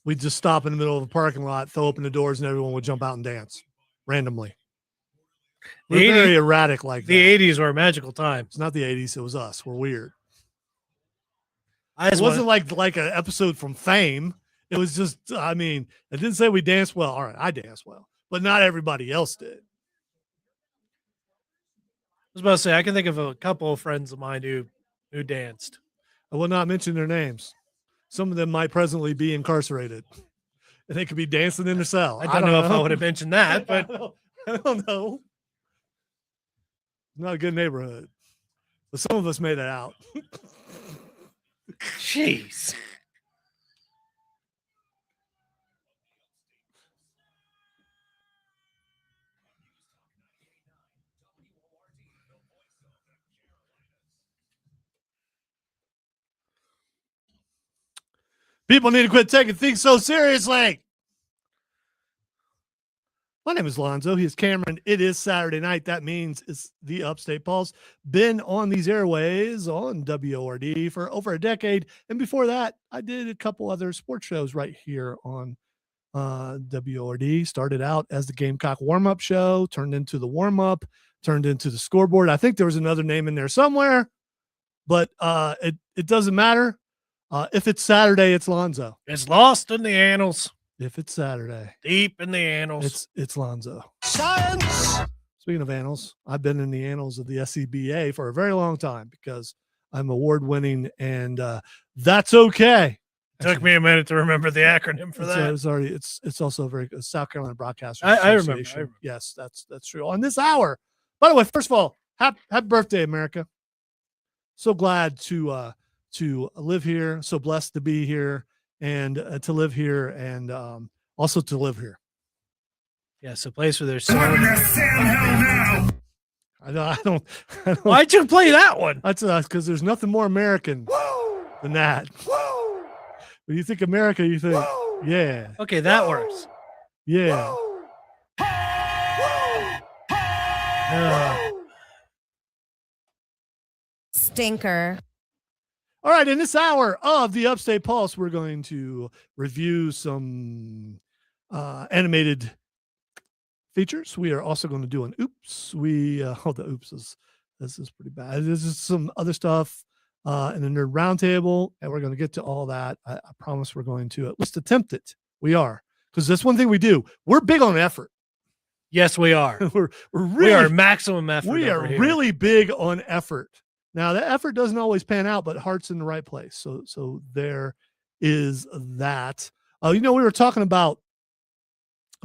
we'd just stop in the middle of a parking lot, throw open the doors, and everyone would jump out and dance randomly. We're very erratic like that. The 80s were a magical time. It's not the 80s. It was us. We're weird. I It just wasn't like an episode from Fame. It was just, I mean, it didn't say we danced well. All right, I danced well, but not everybody else did. I was about to say, I can think of a couple of friends of mine who danced. I will not mention their names. Some of them might presently be incarcerated, and they could be dancing in their cell. I don't know if I would have mentioned that, but I don't know. Not a good neighborhood, but some of us made it out. jeez. People need to quit taking things so seriously. My name is Lonzo. He is Cameron. It is Saturday night. That means it's the Upstate Pulse. Been on these airways on WORD for over a decade. And before that, I did a couple other sports shows right here on WORD. Started out as the Gamecock warm-up show, turned into the warm-up, turned into the scoreboard. I think there was another name in there somewhere, but it doesn't matter. If it's Saturday, it's Lonzo. It's lost in the annals. If it's Saturday, Deep in the annals. it's Lonzo. Science! Speaking of annals, I've been in the annals of the SCBA for a very long time because I'm award-winning, and that's okay. Took me a minute to remember the acronym for that. It's also very good. South Carolina Broadcasters I remember. Association. Yes, that's true. On this hour, by the way, first of all, happy birthday, America. So glad to live here. So blessed to be here and to live here, and also to live here. Yeah, it's a place where there's so I don't. Why'd you play that one? That's because there's nothing more American than that. When you think America, you think, yeah. Okay, that works. Yeah. Stinker. All right, in this hour of the Upstate Pulse, we're going to review some animated features. We are also going to do an oops. The oops this is pretty bad. This is some other stuff in the Nerd Roundtable, and we're going to get to all that. I promise we're going to at least attempt it. We are, because that's one thing we do. We're big on effort. Yes, we are. We are maximum effort. We are really big on effort. Now, the effort doesn't always pan out, but heart's in the right place. So there is that. We were talking about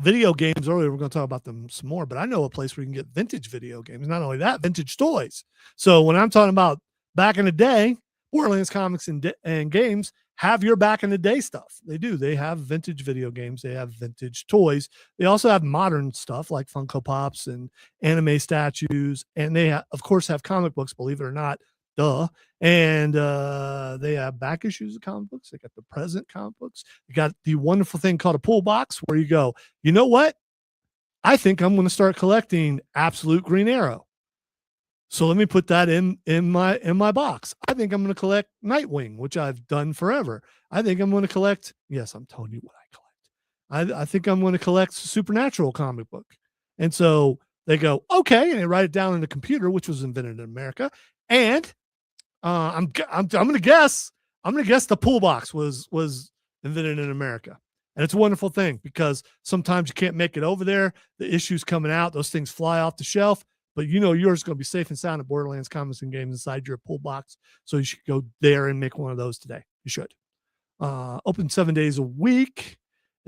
video games earlier. We're going to talk about them some more, but I know a place where you can get vintage video games. Not only that, vintage toys. So when I'm talking about back in the day, Borderlands Comics and Games have your back in the day stuff. They do. They have vintage video games. They have vintage toys. They also have modern stuff like Funko Pops and anime statues. And they, of course, have comic books, believe it or not. Duh. And they have back issues of comic books. They got the present comic books. You got the wonderful thing called a pull box where you go, you know what? I think I'm going to start collecting Absolute Green Arrow. So let me put that in my box. I think I'm going to collect Nightwing, which I've done forever. I think I'm going to collect. Yes, I'm telling you what I collect. I think I'm going to collect Supernatural comic book. And so they go, okay, and they write it down in the computer, which was invented in America. And I'm going to guess the pull box was invented in America. And it's a wonderful thing because sometimes you can't make it over there. The issue's coming out. Those things fly off the shelf. But yours is going to be safe and sound at Borderlands Comics and Games inside your pull box. So you should go there and make one of those today. You should. Open 7 days a week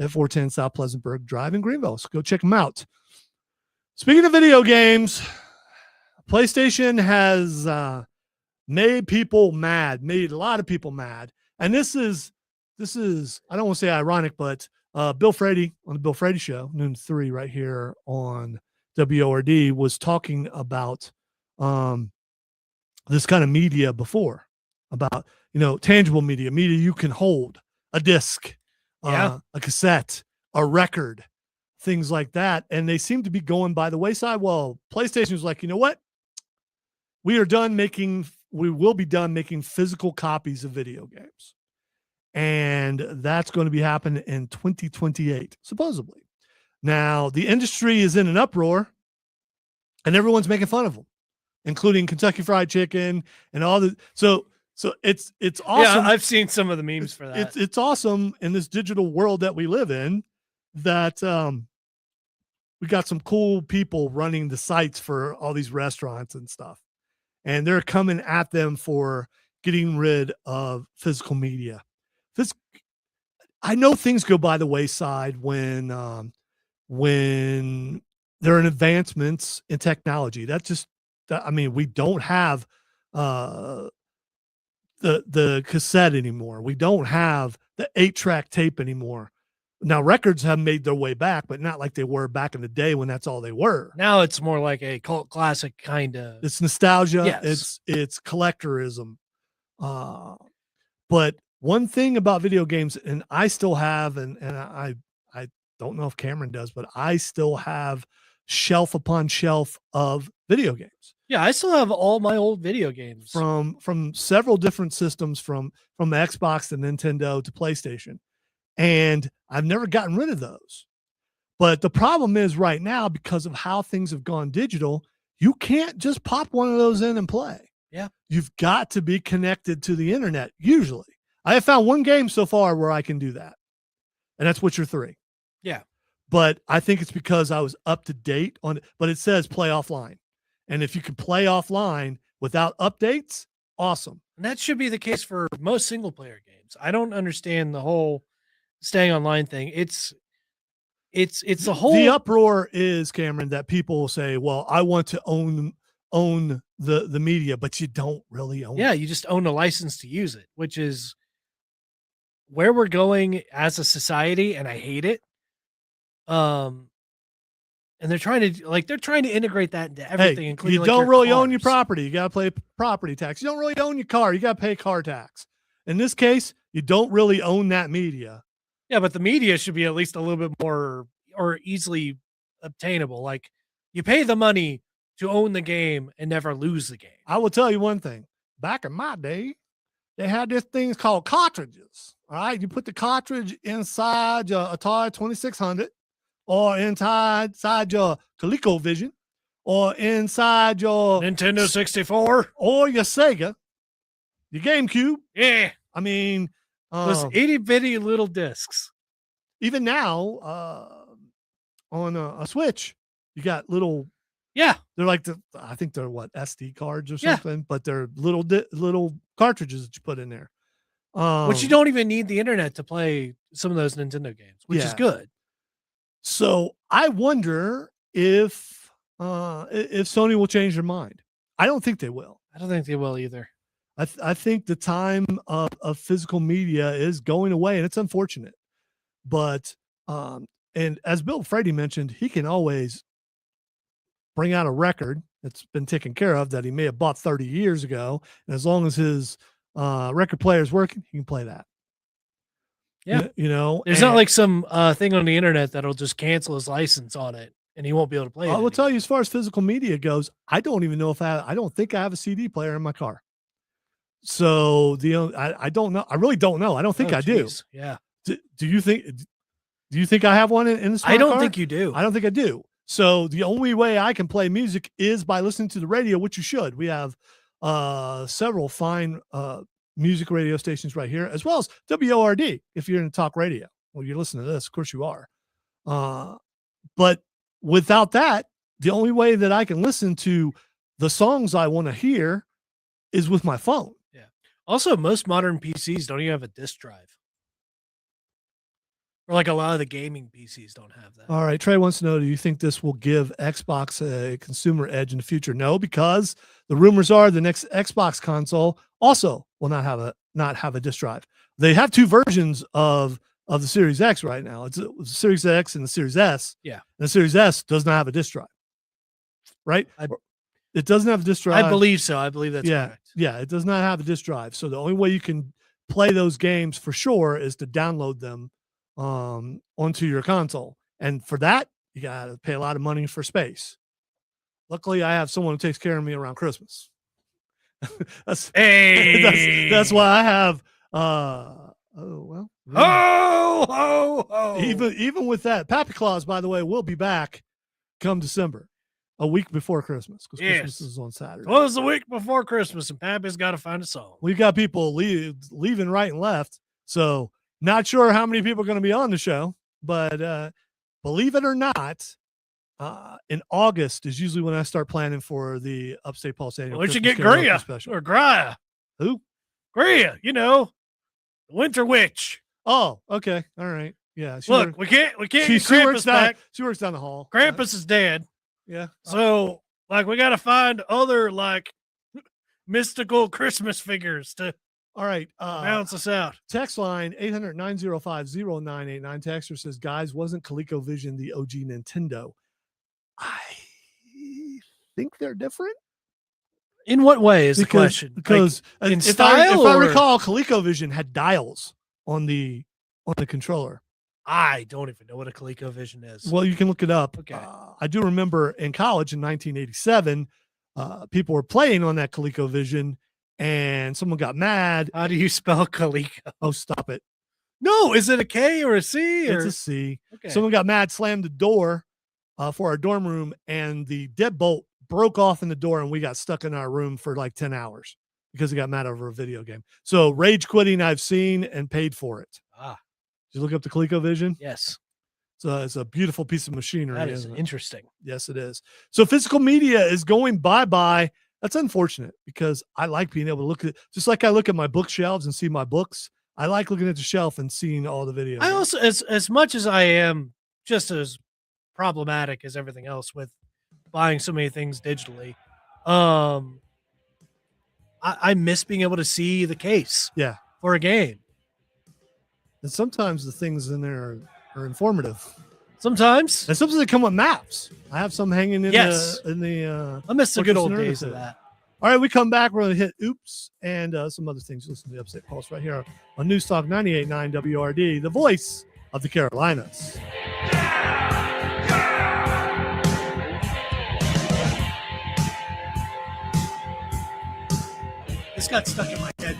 at 410 South Pleasantburg Drive in Greenville. So go check them out. Speaking of video games, PlayStation has made people mad, made a lot of people mad. And this is I don't want to say ironic, but Bill Frady on the Bill Frady Show, noon 3 right here on WORD, was talking about this kind of media before, about tangible media you can hold, a disc, a cassette, a record, things like that, and they seem to be going by the wayside. Well, PlayStation was like, you know what, we will be done making physical copies of video games, and that's going to be happening in 2028 supposedly. Now, the industry is in an uproar, and everyone's making fun of them, including Kentucky Fried Chicken and all the. So it's awesome. Yeah, I've seen some of the memes for that. It's awesome in this digital world that we live in that we got some cool people running the sites for all these restaurants and stuff, and they're coming at them for getting rid of physical media. I know things go by the wayside when there are advancements in technology. We don't have the cassette anymore. We don't have the 8-track tape anymore. Now, records have made their way back, but not like they were back in the day when that's all they were. Now it's more like a cult classic kind of. It's nostalgia. Yes. It's collectorism. But one thing about video games, and I still have, and I don't know if Cameron does, but I still have shelf upon shelf of video games. Yeah, I still have all my old video games from several different systems, from the Xbox to Nintendo to PlayStation, and I've never gotten rid of those. But the problem is right now, because of how things have gone digital, you can't just pop one of those in and play. Yeah. You've got to be connected to the internet. Usually I have found one game so far where I can do that, and that's Witcher 3. Yeah. But I think it's because I was up to date on it, but it says play offline. And if you can play offline without updates, awesome. And that should be the case for most single player games. I don't understand the whole staying online thing. It's the whole. The uproar is, Cameron, that people will say, well, I want to own the media, but you don't really own Yeah, it. you just own a license to use it, which is where we're going as a society, and I hate it. And they're trying to integrate that into everything, Hey, including you don't really own your cars. property. You got to pay property tax. You don't really own your car. You got to pay car tax. In this case, you don't really own that media. Yeah, but the media should be at least a little bit more or easily obtainable. Like, you pay the money to own the game and never lose the game. I will tell you one thing. Back in my day, they had this thing called cartridges. All right. You put the cartridge inside your Atari 2600 or inside your ColecoVision or inside your Nintendo 64 or your Sega, your GameCube. Yeah. I mean, Those itty bitty little discs. even now, on a Switch, you got little. Yeah, they're like I think they're what, SD cards or Yeah. something, but they're little cartridges that you put in there. Which you don't even need the internet to play some of those Nintendo games, which is Yeah. good. So I wonder if Sony will change their mind. I don't think they will. I don't think they will either. I think the time of physical media is going away, and it's unfortunate. But and as Bill Frady mentioned, he can always bring out a record that's been taken care of that he may have bought 30 years ago, and as long as his record player is working, he can play that. Yeah. You know, There's not like some thing on the internet that'll just cancel his license on it and he won't be able to play it. I will tell you, as far as physical media goes, I don't even know if I don't think I have a CD player in my car. So I don't know. I really don't know. I don't think I do. Yeah. Do you think I have one in the smart I don't car? think you do. I don't think I do. So the only way I can play music is by listening to the radio, which you should. We have several fine music radio stations right here, as well as WORD. If you're in talk radio, well, you're listening to this, of course you are. But without that, the only way that I can listen to the songs I want to hear is with my phone. Yeah. Also, most modern PCs don't even have a disk drive. Or like a lot of the gaming PCs don't have that. All right. Trey wants to know, do you think this will give Xbox a consumer edge in the future? No, because the rumors are the next Xbox console also will not have a disk drive. They have two versions of the Series X right now. It's the Series X and the Series S. Yeah. And the Series S does not have a disk drive. Right? It doesn't have a disk drive. I believe so. I believe that's correct. Yeah, it does not have a disk drive. So the only way you can play those games for sure is to download them onto your console. And for that, you got to pay a lot of money for space. Luckily, I have someone who takes care of me around Christmas. that's why I have even with that, Pappy Claus, by the way, will be back come December, a week before Christmas, because Christmas is on Saturday. Well, it's the week before Christmas, and Pappy's got to find a song. We got people leaving right and left, so not sure how many people are going to be on the show, but believe it or not, in August is usually when I start planning for the Upstate Pulse annual. Why don't you Christmas get karaoke Gria special. or Gria? Who? Gria, the Winter Witch. Oh, okay, all right, yeah. Look, we can't get Krampus back. She works down the hall. Krampus is dead. Yeah. So, we got to find other mystical Christmas figures to. All right. Balance us out. Text line 800-905-0989. Texter says, guys, wasn't ColecoVision the OG Nintendo? I think they're different. In what way is the question? Because in if style, I recall, ColecoVision had dials on the controller. I don't even know what a ColecoVision is. Well, you can look it up. Okay. I do remember in college in 1987, people were playing on that ColecoVision, and someone got mad. How do you spell Coleco? Oh, stop it. No, is it a K or a C? Or? It's a C. Okay. Someone got mad, slammed the door for our dorm room, and the deadbolt broke off in the door, and we got stuck in our room for like 10 hours because he got mad over a video game. So rage quitting I've seen and paid for it. Did you look up the ColecoVision? Yes. So it's a beautiful piece of machinery. That is isn't it? interesting. Yes, it is. So physical media is going bye-bye. That's unfortunate because I like being able to look at it. Just like I look at my bookshelves and see my books. I like looking at the shelf and seeing all the videos. I also, as much as I am just as problematic as everything else with buying so many things digitally, I miss being able to see the case. Yeah. For a game. And sometimes the things in there are informative. Sometimes. And sometimes they come with maps. I have some hanging in Yes. the I miss the good Fortress old days Nerd. of that. All right, we come back. We're going to hit Oops and some other things. Listen to the Upstate Pulse right here on News Talk 98.9 WRD, the voice of the Carolinas. This got stuck in my head.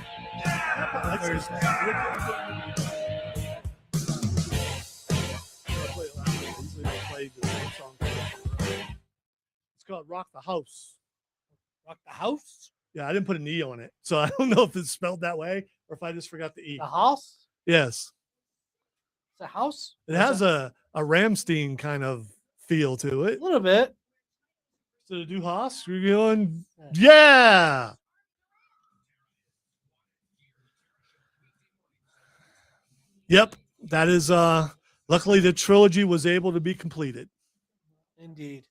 It's called Rock the House. Rock the House? Yeah, I didn't put an E on it. So I don't know if it's spelled that way or if I just forgot the E. The house? Yes. It's a house? It has a Ramstein kind of feel to it. A little bit. So do Haas? You're going, yeah. Yep. That is luckily the trilogy was able to be completed. Indeed.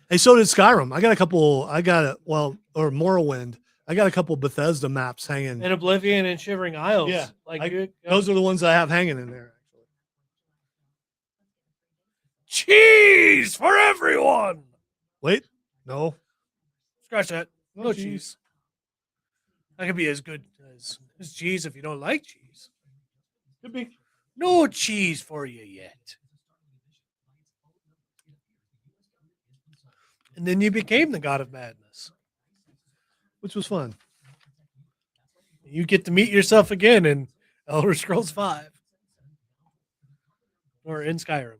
Hey, so did Skyrim. Or Morrowind. I got a couple Bethesda maps hanging. And Oblivion and Shivering Isles. Yeah. Like Those are the ones I have hanging in there. cheese for everyone. Wait, no. Scratch that. No cheese. cheese. That could be as good as cheese if you don't like cheese. Could be. No cheese for you yet. And then you became the god of madness. Which was fun. You get to meet yourself again in Elder Scrolls 5. Or in Skyrim.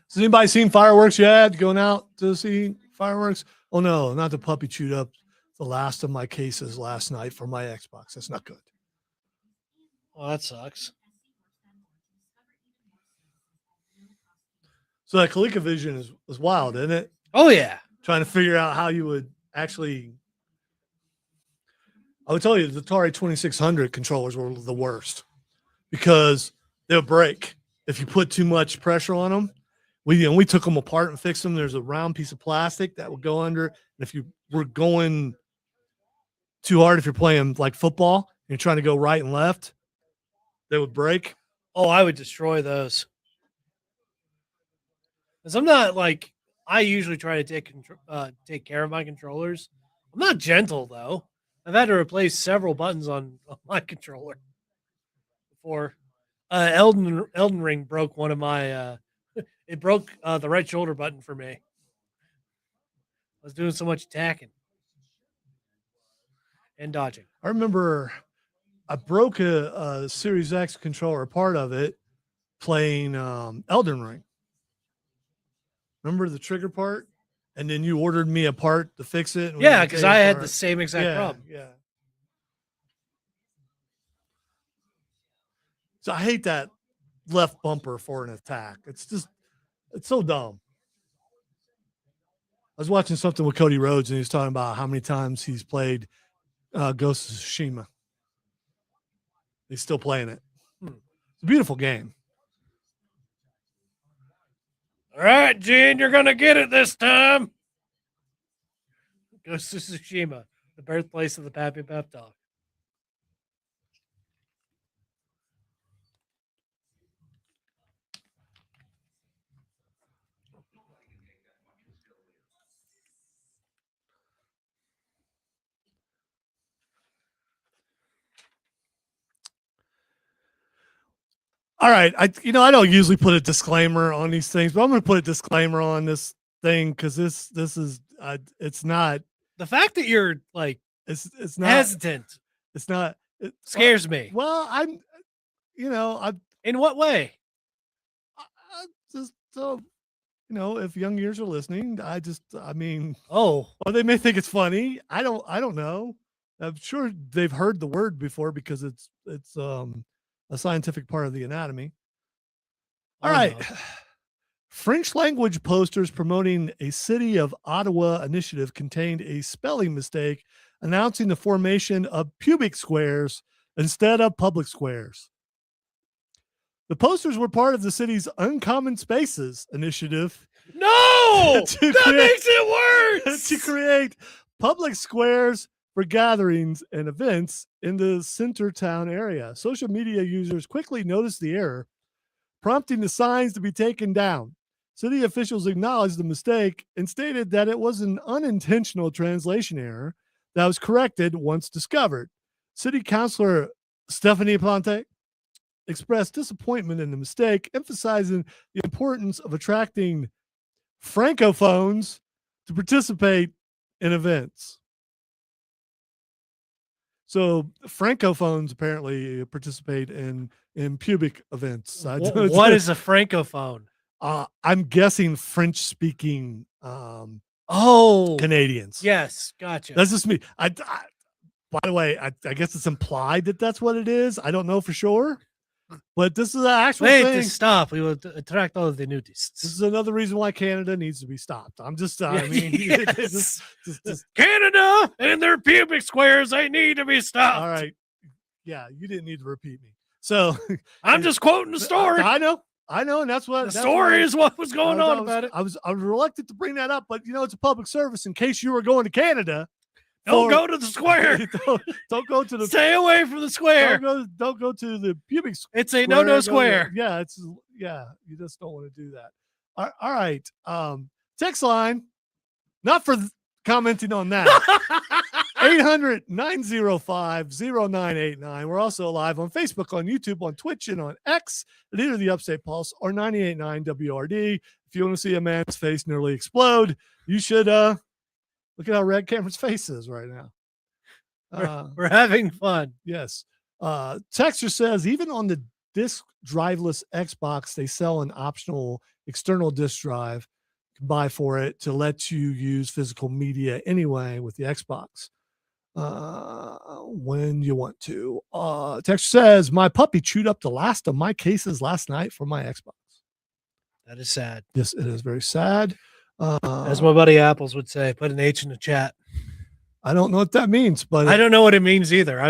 Has anybody seen fireworks yet? Going out to see fireworks? Oh, no, not the puppy chewed up the last of my cases last night for my Xbox. That's not good. Well, that sucks. So that ColecoVision is wild, isn't it? Oh, yeah. Trying to figure out how you would actually. I would tell you the Atari 2600 controllers were the worst because they'll break if you put too much pressure on them. We took them apart and fixed them. There's a round piece of plastic that would go under. And if you were going too hard, if you're playing like football and you're trying to go right and left, they would break. Oh, I would destroy those. Because I'm not like, I usually try to take care of my controllers. I'm not gentle, though. I've had to replace several buttons on my controller before. Elden Ring broke one of my... it broke the right shoulder button for me. I was doing so much attacking and dodging. I remember I broke a Series X controller, part of it, playing Elden Ring. Remember the trigger part? And then you ordered me a part to fix it. Yeah, because I had the same exact problem. Yeah. So I hate that left bumper for an attack. It's so dumb. I was watching something with Cody Rhodes, and he was talking about how many times he's played Ghost of Tsushima. He's still playing it. It's a beautiful game. All right, Gene, you're going to get it this time. Ghost of Tsushima, the birthplace of the Pappy Pep Dog. All right. I don't usually put a disclaimer on these things, but I'm going to put a disclaimer on this thing because this is it's not The fact that you're like it's not hesitant it's not scares me. Well, I'm In what way? just so if young ears are listening, Oh, or they may think it's funny. I don't know. I'm sure they've heard the word before because it's a scientific part of the anatomy. All right. no. French language posters promoting a City of Ottawa initiative contained a spelling mistake announcing the formation of pubic squares instead of public squares. The posters were part of the city's Uncommon Spaces initiative. No! That makes it worse! To create public squares for gatherings and events in the center town area. Social media users quickly noticed the error, prompting the signs to be taken down. City officials acknowledged the mistake and stated that it was an unintentional translation error that was corrected once discovered. City Councilor Stephanie Plante expressed disappointment in the mistake, emphasizing the importance of attracting francophones to participate in events. So francophones apparently participate in pubic events. What is a francophone? I'm guessing French-speaking Canadians. Yes, gotcha. That's just me. By the way, I guess it's implied that that's what it is. I don't know for sure, but this is an actual Wait thing. to stop. We will attract all of the nudists. This is another reason why Canada needs to be stopped. I'm just, Yes. just Canada and their pubic squares, they need to be stopped. All right. Yeah, you didn't need to repeat me. So I'm just quoting the story. I know, and that's what the story is. What was going on about it? I was reluctant to bring that up, but it's a public service in case you were going to Canada. Don't go to the square. don't go to the. Stay away from the square. Don't go to the pubic square. It's a no square. Yeah, you just don't want to do that. All right. Text line, not for commenting on that. 800-905-0989. We're also live on Facebook, on YouTube, on Twitch, and on X at either the Upstate Pulse or 98.9 WRD. If you want to see a man's face nearly explode, you should look at how red Cameron's face is right now. We're having fun. Yes. Texter says, even on the disk driveless Xbox, they sell an optional external disk drive you can buy for it to let you use physical media anyway with the Xbox when you want to. Texter says, my puppy chewed up the last of my cases last night for my Xbox. That is sad. Yes, it is very sad. As my buddy Apples would say, put an H in the chat. I don't know what that means, but I don't know what it means either.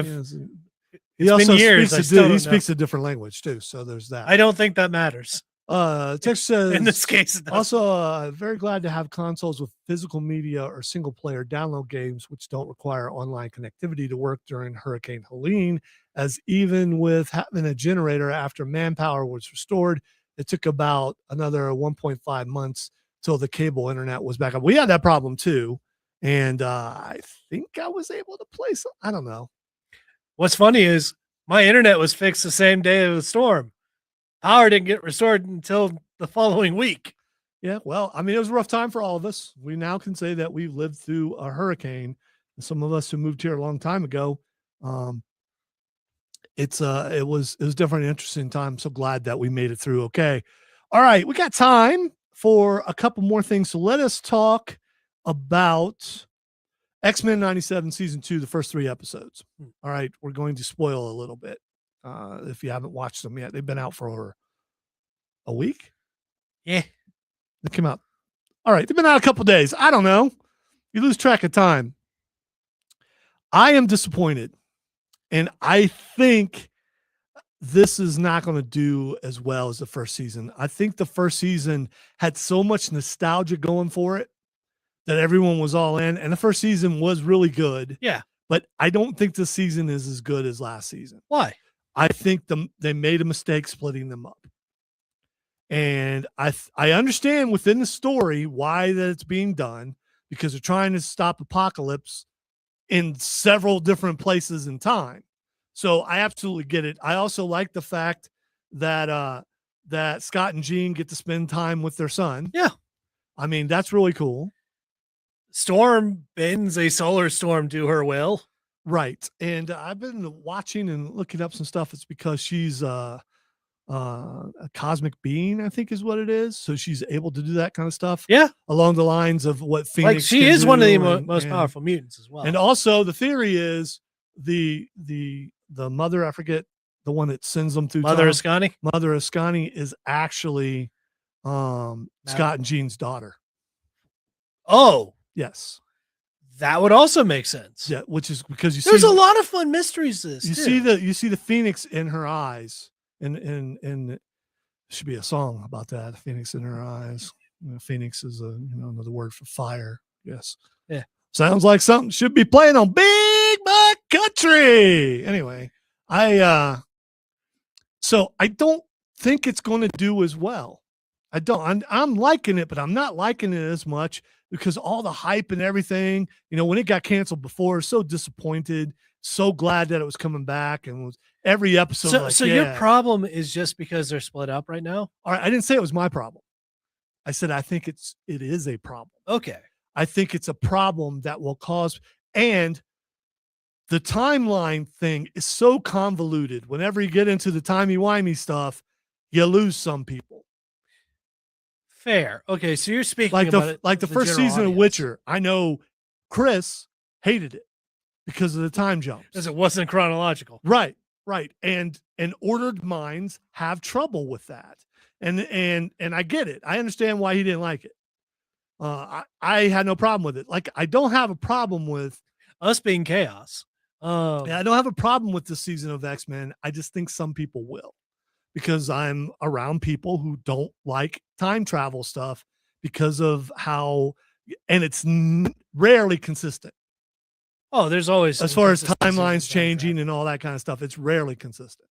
He also years, speaks a different language too, so there's that. I don't think that matters. Text says, in this case, also very glad to have consoles with physical media or single player download games which don't require online connectivity to work during Hurricane Helene, as even with having a generator after manpower was restored, it took about another 1.5 months till the cable internet was back up. We had that problem too. And I think I was able to play some. I don't know. What's funny is my internet was fixed the same day of the storm. Power didn't get restored until the following week. Yeah, well, I mean, it was a rough time for all of us. We now can say that we've lived through a hurricane. And some of us who moved here a long time ago, it was definitely an interesting time. I'm so glad that we made it through. Okay. All right. We got time for a couple more things. So let us talk about X-Men 97 season 2, the first 3 episodes. All right. We're going to spoil a little bit. If you haven't watched them yet, they've been out for over a week. Yeah. They came out. All right. They've been out a couple days. I don't know. You lose track of time. I am disappointed. And I think this is not going to do as well as the first season. I think the first season had so much nostalgia going for it that everyone was all in. And the first season was really good. Yeah. But I don't think this season is as good as last season. Why? I think they made a mistake splitting them up. And I understand within the story why that it's being done, because they're trying to stop Apocalypse in several different places in time. So I absolutely get it. I also like the fact that Scott and Jean get to spend time with their son. Yeah. I mean, that's really cool. Storm bends a solar storm to her will. Right. And I've been watching and looking up some stuff. It's because she's a cosmic being, I think is what it is. So she's able to do that kind of stuff. Yeah. Along the lines of what Phoenix Like she can is one of the do most powerful mutants as well. And also the theory is the mother, I forget, the one that sends them through Mother Ascani? Mother Ascani is actually Scott and Jean's daughter. Oh. Yes. That would also make sense. Yeah, which is because there's a lot of fun mysteries to this. You see the Phoenix in her eyes, and it should be a song about that. The Phoenix in her eyes. Phoenix is another word for fire. Yes. Yeah. Sounds like something should be playing on Big Buck Country. Anyway, so I don't think it's going to do as well. I don't. I'm liking it, but I'm not liking it as much because all the hype and everything, when it got canceled before, so disappointed, so glad that it was coming back, and was every episode. So your problem is just because they're split up right now? All right, I didn't say it was my problem. I said I think it is a problem. Okay. I think it's a problem that will cause, and the timeline thing is so convoluted. Whenever you get into the timey-wimey stuff, you lose some people. Fair. Okay, so you're speaking like about it like the first season of Witcher. I know Chris hated it because of the time jumps. Because it wasn't chronological. Right. And ordered minds have trouble with that. And I get it. I understand why he didn't like it. I had no problem with it. Like I don't have a problem with us being chaos. I don't have a problem with this season of X-Men. I just think some people will. Because I'm around people who don't like time travel stuff because of how, and it's rarely consistent. Oh, there's always, as far as timelines changing and all that kind of stuff, it's rarely consistent.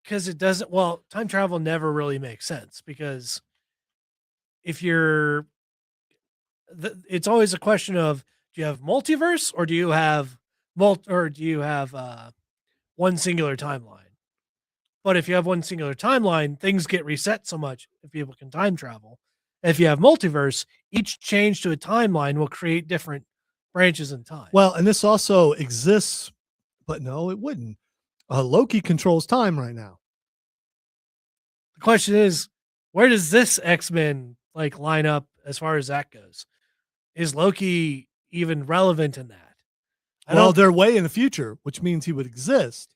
Because it doesn't, time travel never really makes sense because if it's always a question of, do you have multiverse or do you have one singular timeline? But if you have one singular timeline, things get reset so much if people can time travel. If you have multiverse, each change to a timeline will create different branches in time. Well, and this also exists, but no, it wouldn't. Loki controls time right now. The question is, where does this X-Men line up as far as that goes? Is Loki even relevant in that? They're way in the future, which means he would exist.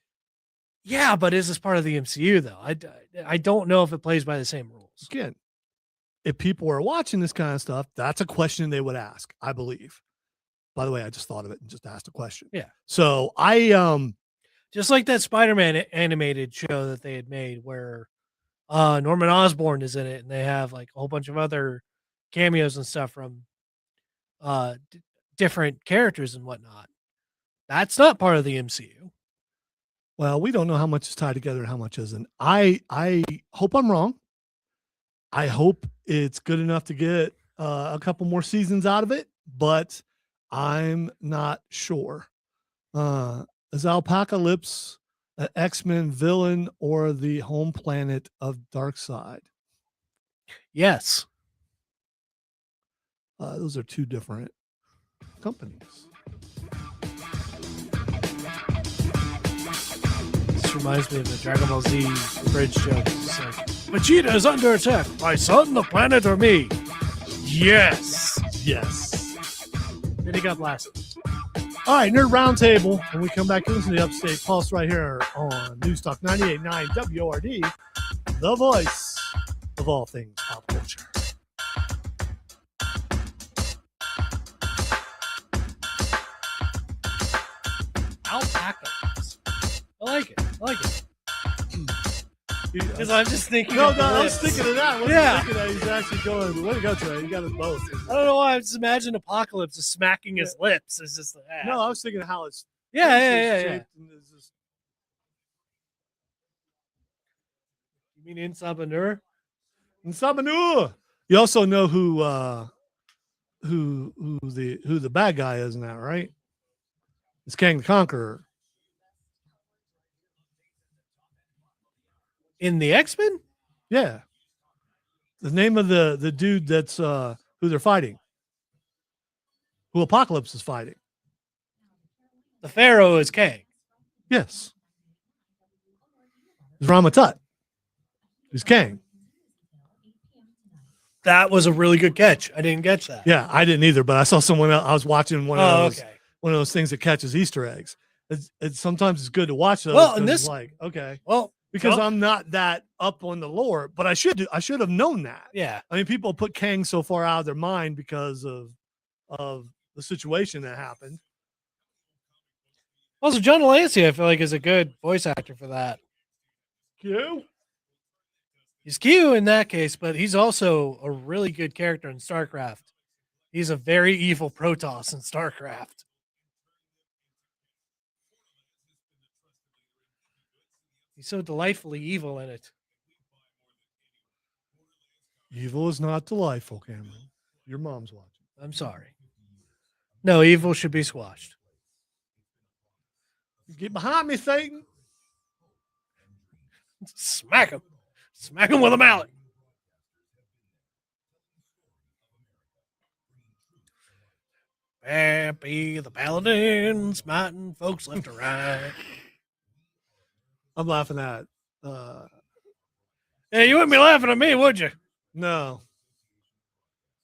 Yeah, but is this part of the MCU though? I don't know if it plays by the same rules. Again, if people are watching this kind of stuff, that's a question they would ask, I believe. By the way, I just thought of it and just asked a question. Yeah. So I just like that Spider-Man animated show that they had made where Norman Osborn is in it and they have a whole bunch of other cameos and stuff from different characters and whatnot. That's not part of the MCU. Well, we don't know how much is tied together and how much isn't. I hope I'm wrong. I hope it's good enough to get a couple more seasons out of it, but I'm not sure. Is Apocalypse an X-Men villain or the home planet of Darkseid? Yes. Those are two different companies. Reminds me of the Dragon Ball Z bridge joke. It's like, Vegeta is under attack. My son, the planet, or me? Yes. Then he got blasted. All right, Nerd Roundtable. When we come back into the Upstate Pulse right here on News Talk 98.9 WORD, the voice of all things pop culture. Alpaca. I like it. Because I'm just thinking. No, I was thinking of that. Yeah. Thinking that he's actually going. Way to go, Trey. You got us both. I don't know why I just imagine Apocalypse is smacking his lips. It's just like, No, I was thinking how it's. Yeah. You mean In Sabanur? In Sabanur. You also know who the bad guy is now, right? It's Kang the Conqueror. In the X-Men? Yeah. The name of the dude that's who they're fighting. Who Apocalypse is fighting. The Pharaoh is Kang. Yes. It's Ramatut. He's Kang. That was a really good catch. I didn't catch that. Yeah, I didn't either, but I saw someone else. I was watching one of okay. one of those things that catches Easter eggs. It's sometimes it's good to watch those. Well, and 'cause this it's like, okay. Well, Because John- I'm not that up on the lore, but I should have known that. yeah. I mean, people put Kang so far out of their mind because of the situation that happened. Also, John Delancey, I feel like, is a good voice actor for that. Q? He's Q in that case, but he's also a really good character in StarCraft. He's a very evil Protoss in StarCraft. He's so delightfully evil in it. Evil is not delightful, Cameron. Your mom's watching. I'm sorry. No, evil should be squashed. Get behind me, Satan. Smack him. Smack him with a mallet. Happy the paladin, smiting folks left and right. I'm laughing at Hey, you wouldn't be laughing at me, would you? no.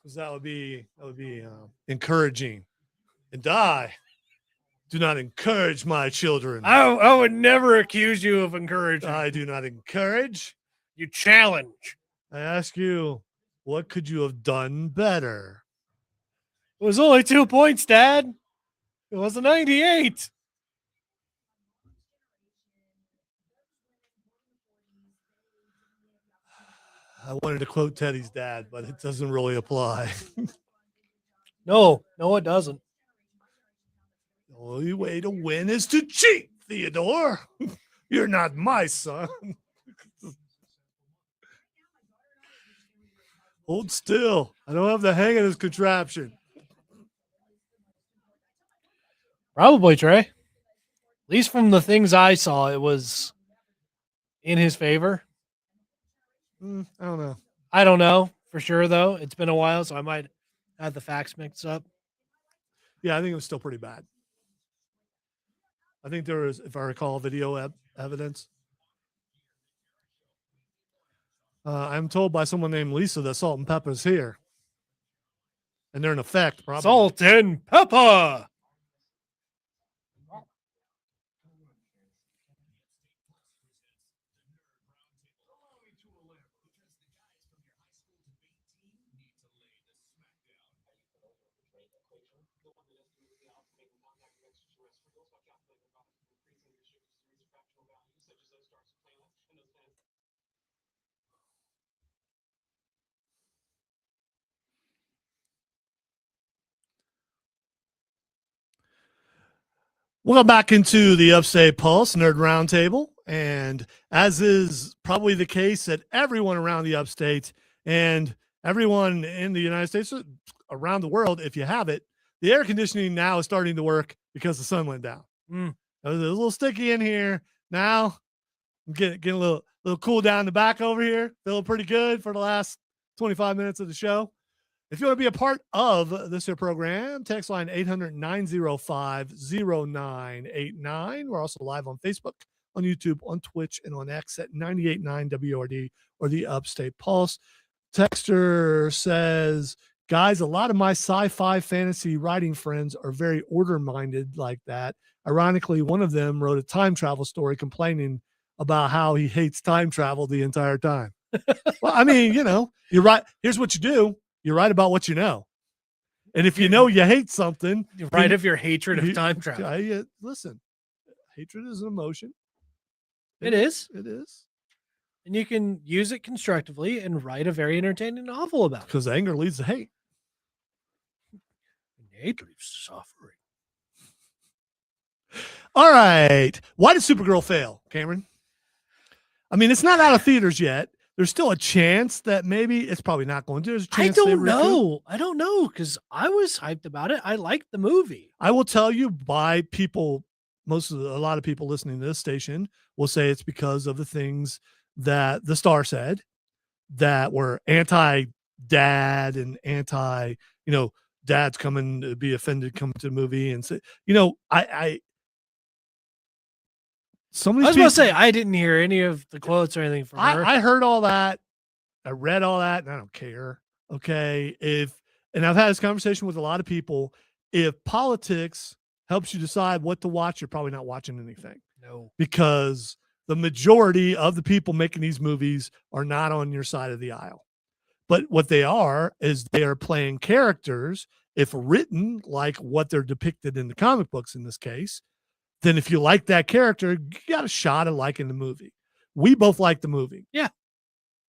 Because that would be encouraging. And I do not encourage my children. I would never accuse you of encouraging. I do not encourage. You challenge. I ask you, what could you have done better? It was only 2 points, Dad. It was a 98. I wanted to quote Teddy's dad, but it doesn't really apply. No, it doesn't. The only way to win is to cheat, Theodore. You're not my son. Hold still. I don't have the hang of this contraption. Probably, Trey. At least from the things I saw, it was in his favor. I don't know. I don't know for sure, though. It's been a while, so I might have the facts mixed up. Yeah, I think it was still pretty bad. I think there was, if I recall, video evidence. I'm told by someone named Lisa that salt and pepper's here. And they're in effect, probably. Salt and pepper. Welcome back into the Upstate Pulse Nerd Roundtable. And as is probably the case that everyone around the Upstate and everyone in the United States, around the world, if you have it, the air conditioning now is starting to work because the sun went down. It was a little sticky in here. Now I'm getting a little cool down the back over here. Feeling pretty good for the last 25 minutes of the show. If you want to be a part of this here program, text line 800-905-0989. We're also live on Facebook, on YouTube, on Twitch, and on X at 98.9 WRD or the Upstate Pulse. Texter says, guys, a lot of my sci-fi fantasy writing friends are very order-minded like that. Ironically, one of them wrote a time travel story complaining about how he hates time travel the entire time. Well, I mean, you're right. Here's what you do. You write about what you know. And if you know you hate something, you write of your hatred of time travel. Listen, hatred is an emotion. It is. It is. And you can use it constructively and write a very entertaining novel about it. Because anger leads to hate. And hate leads to suffering. All right. Why did Supergirl fail, Cameron? I mean, it's not out of theaters yet. There's still a chance that maybe it's probably not going to. There's a chance I don't know because I was hyped about it. I liked the movie. I will tell you by people, a lot of people listening to this station will say it's because of the things that the star said that were anti-dad and anti, dad's coming to be offended coming to the movie and say, some of I these was going to people, say, I didn't hear any of the quotes or anything from her. I heard all that. I read all that and I don't care. Okay. And I've had this conversation with a lot of people. If politics helps you decide what to watch, you're probably not watching anything. No. Because the majority of the people making these movies are not on your side of the aisle. But what they are is they are playing characters, if written like what they're depicted in the comic books in this case, then if you like that character, you got a shot at liking the movie. We both like the movie. Yeah.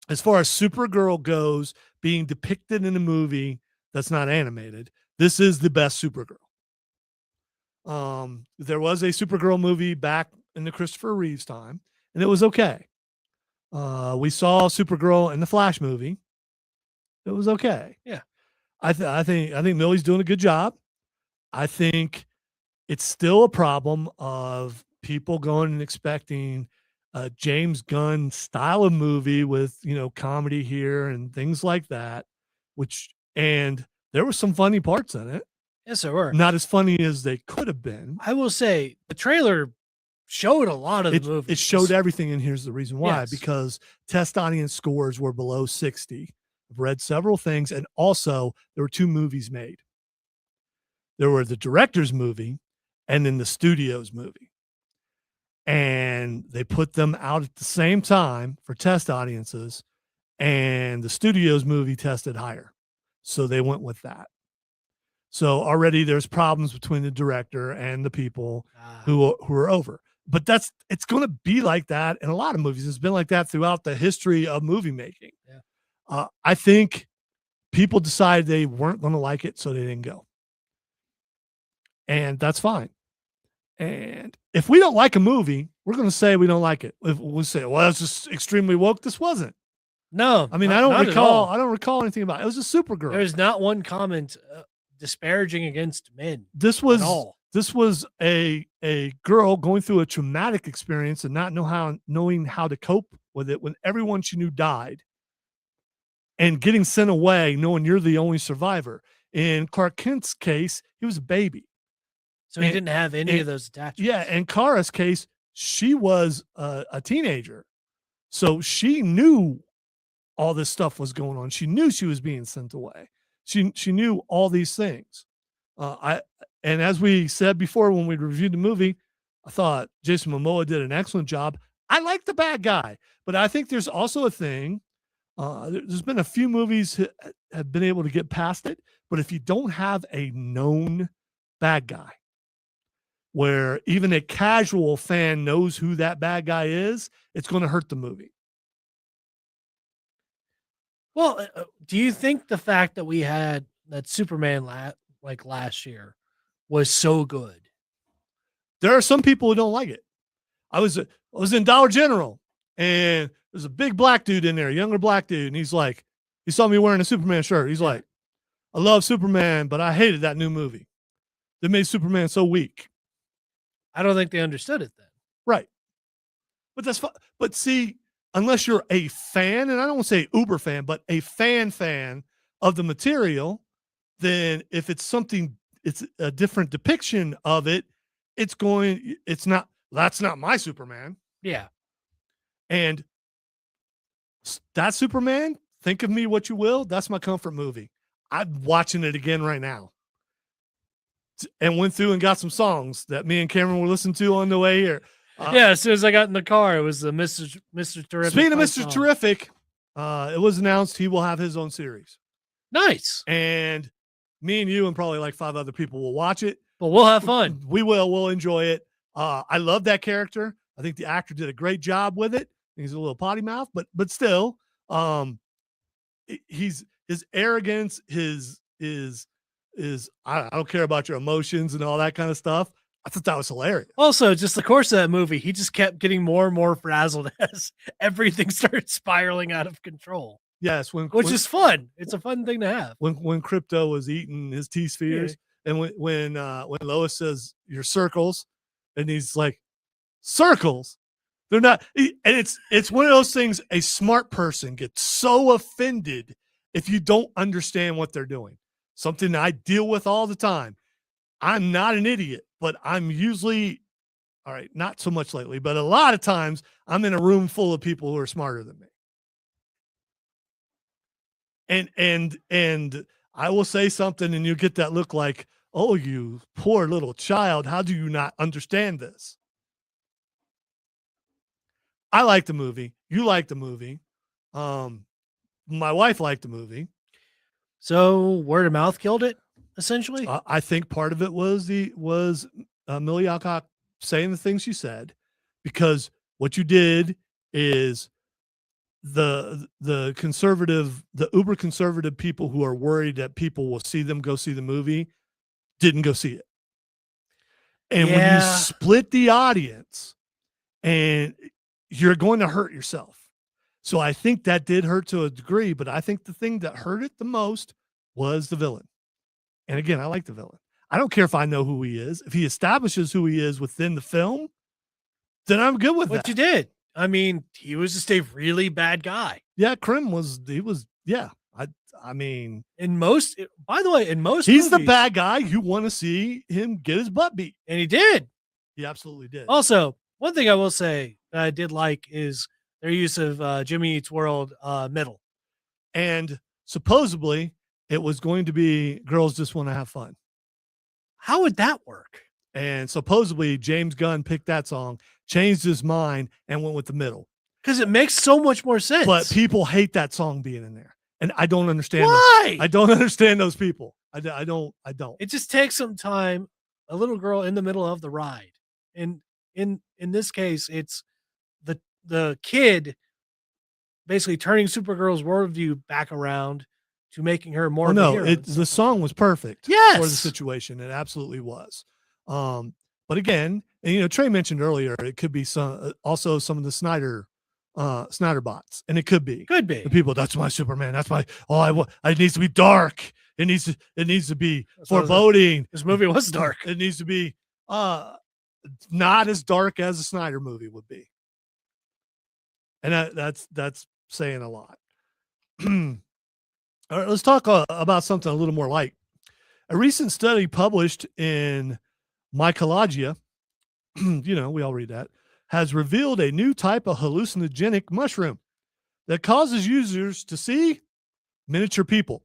As far as Supergirl goes, being depicted in a movie that's not animated, this is the best Supergirl. There was a Supergirl movie back in the Christopher Reeves time, and it was okay. We saw Supergirl in the Flash movie. It was okay. Yeah. I think Millie's doing a good job. I think it's still a problem of people going and expecting a James Gunn style of movie with, comedy here and things like that, and there were some funny parts in it. Yes, there were. Not as funny as they could have been. I will say the trailer showed a lot of the movie. It showed everything, and here's the reason why. Yes. Because test audience scores were below 60. I've read several things, and also there were 2 movies made. There were the director's movie and then the studio's movie. And they put them out at the same time for test audiences, and the studio's movie tested higher. So they went with that. So already there's problems between the director and the people who are over. But it's going to be like that in a lot of movies. It's been like that throughout the history of movie making. Yeah. I think people decided they weren't going to like it, so they didn't go. And that's fine. And if we don't like a movie, we're going to say we don't like it. If we say, well, that's just extremely woke. This wasn't. No. I mean, I don't recall anything about it. It was a Supergirl. There's not one comment disparaging against men. This was a girl going through a traumatic experience and not knowing how to cope with it when everyone she knew died, and getting sent away knowing you're the only survivor. In Clark Kent's case, he was a baby. So he didn't have any of those attachments. Yeah. In Kara's case, she was a teenager. So she knew all this stuff was going on. She knew she was being sent away. She knew all these things. And as we said before when we reviewed the movie, I thought Jason Momoa did an excellent job. I like the bad guy, but I think there's also a thing. There's been a few movies that have been able to get past it, but if you don't have a known bad guy, where even a casual fan knows who that bad guy is, it's going to hurt the movie. Well, do you think the fact that we had that Superman last year was so good? There are some people who don't like it. I was in Dollar General, and there's a big black dude in there, a younger black dude, and he's like, he saw me wearing a Superman shirt. He's like, I love Superman, but I hated that new movie. They made Superman so weak. I don't think they understood it then. Right. But that's fine. But see, unless you're a fan, and I don't want to say uber fan, but a fan of the material, then if it's something, it's a different depiction of it, that's not my Superman. Yeah. And that Superman, think of me what you will, that's my comfort movie. I'm watching it again right now. And went through and got some songs that me and Cameron were listening to on the way here. As soon as I got in the car, it was the Mr. Terrific. Speaking of Mr. Terrific, it was announced he will have his own series. Nice. And me and you and probably like 5 other people will watch it. But we'll have fun. We will. We'll enjoy it. I love that character. I think the actor did a great job with it. He's a little potty mouth, but still, his arrogance, his I don't care about your emotions and all that kind of stuff. I thought that was hilarious. Also, just the course of that movie, he just kept getting more and more frazzled as everything started spiraling out of control. Yes, which is fun. It's a fun thing to have. When Crypto was eating his T-spheres, and when Lois says your circles, and he's like, circles. They're not, and it's one of those things. A smart person gets so offended if you don't understand what they're doing. Something I deal with all the time. I'm not an idiot, but I'm usually, all right, not so much lately, but a lot of times I'm in a room full of people who are smarter than me. And I will say something and you get that look like, oh, you poor little child. How do you not understand this? I like the movie. You like the movie. My wife liked the movie. So word of mouth killed it, essentially. I think part of it was Millie Alcock saying the things she said, because what you did is the uber conservative people who are worried that people will see them go see the movie didn't go see it. And when you split the audience, and you're going to hurt yourself. So I think that did hurt to a degree, but I think the thing that hurt it the most was the villain. And again, I like the villain. I don't care if I know who he is. If he establishes who he is within the film, then I'm good with that. What you did. I mean, he was just a really bad guy. Yeah, Krim was, yeah. I mean, by the way, in most he's movies, the bad guy. You want to see him get his butt beat. And he did. He absolutely did. Also, one thing I will say that I did like is their use of Jimmy Eats World middle. And supposedly it was going to be Girls Just Want to Have Fun. How would that work? And supposedly James Gunn picked that song, changed his mind, and went with the middle. Because it makes so much more sense. But people hate that song being in there. And I don't understand. Why? I don't understand those people. I don't. It just takes some time. A little girl in the middle of the ride. And in this case, it's the kid basically turning Supergirl's worldview back around to making her more. The song was perfect. Yes. For the situation. It absolutely was. But again, and Trey mentioned earlier, it could be some of the Snyder bots, and it could be the people. That's my Superman. That's my it needs to be dark. It needs to be foreboding. This movie was dark. It needs to be not as dark as a Snyder movie would be, and that's saying a lot. All right, let's talk about something a little more light. A recent study published in Mycologia, we all read that, has revealed a new type of hallucinogenic mushroom that causes users to see miniature people.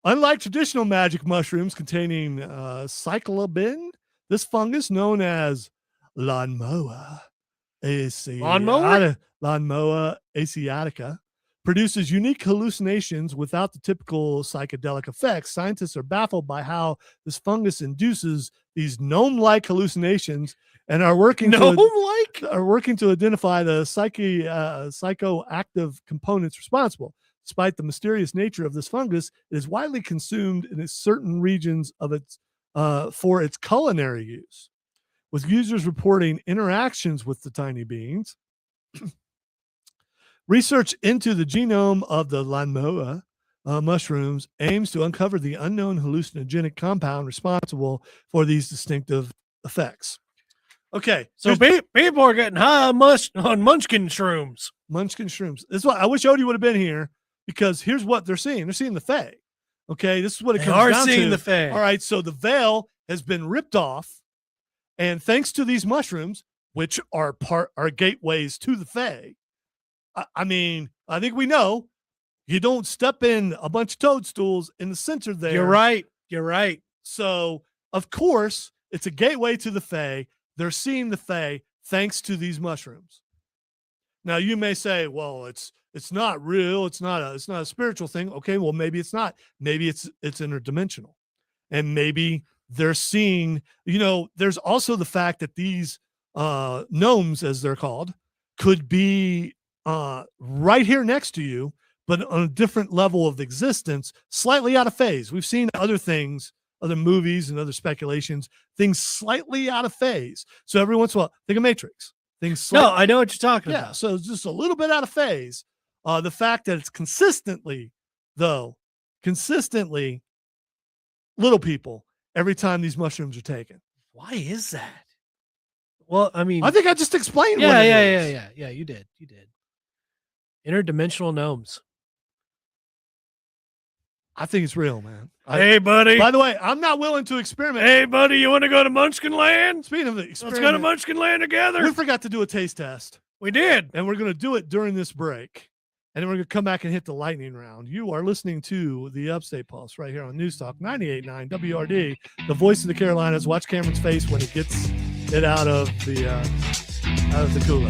Unlike traditional magic mushrooms containing psilocybin, this fungus, known as Lawnmower asiatica, produces unique hallucinations without the typical psychedelic effects. Scientists are baffled by how this fungus induces these gnome-like hallucinations and are working to identify the psychoactive components responsible. Despite the mysterious nature of this fungus, it is widely consumed in certain regions of its for its culinary use, with users reporting interactions with the tiny beings. Research into the genome of the Lawnmower mushrooms aims to uncover the unknown hallucinogenic compound responsible for these distinctive effects. Okay, so people are getting high on Munchkin shrooms. Munchkin shrooms. This is what I wish Odie would have been here, because here's what they're seeing. They're seeing the Fae. Okay, this is what it comes down to. Seeing the Fae. All right, so the veil has been ripped off, and thanks to these mushrooms, which are gateways to the Fae. I mean, I think we know you don't step in a bunch of toadstools in the center there. You're right. So, of course, it's a gateway to the Fae. They're seeing the Fae thanks to these mushrooms. Now, you may say, well, it's not real. It's not a spiritual thing. Okay, well, maybe it's not. Maybe it's interdimensional. And maybe they're seeing, there's also the fact that these gnomes, as they're called, could be right here next to you, but on a different level of existence, slightly out of phase. We've seen other things, other movies and other speculations, things slightly out of phase. So every once in a while, think of Matrix. I know what you're talking about. So it's just a little bit out of phase. The fact that it's consistently little people every time these mushrooms are taken. Why is that? Well, I mean, I think I just explained. yeah, what it yeah, is. yeah. You did. Interdimensional gnomes. I think it's real, man. Hey, buddy. By the way, I'm not willing to experiment. Hey, buddy, you want to go to Munchkin Land? Speaking of the Let's experiment, go to Munchkin Land together. we forgot to do a taste test, We did. and we're going to do it during this break. And then we're going to come back and hit the lightning round. You are listening to the Upstate Pulse right here on News Talk 98.9 WRD, the voice of the Carolinas. Watch Cameron's face when he gets it out of the cooler.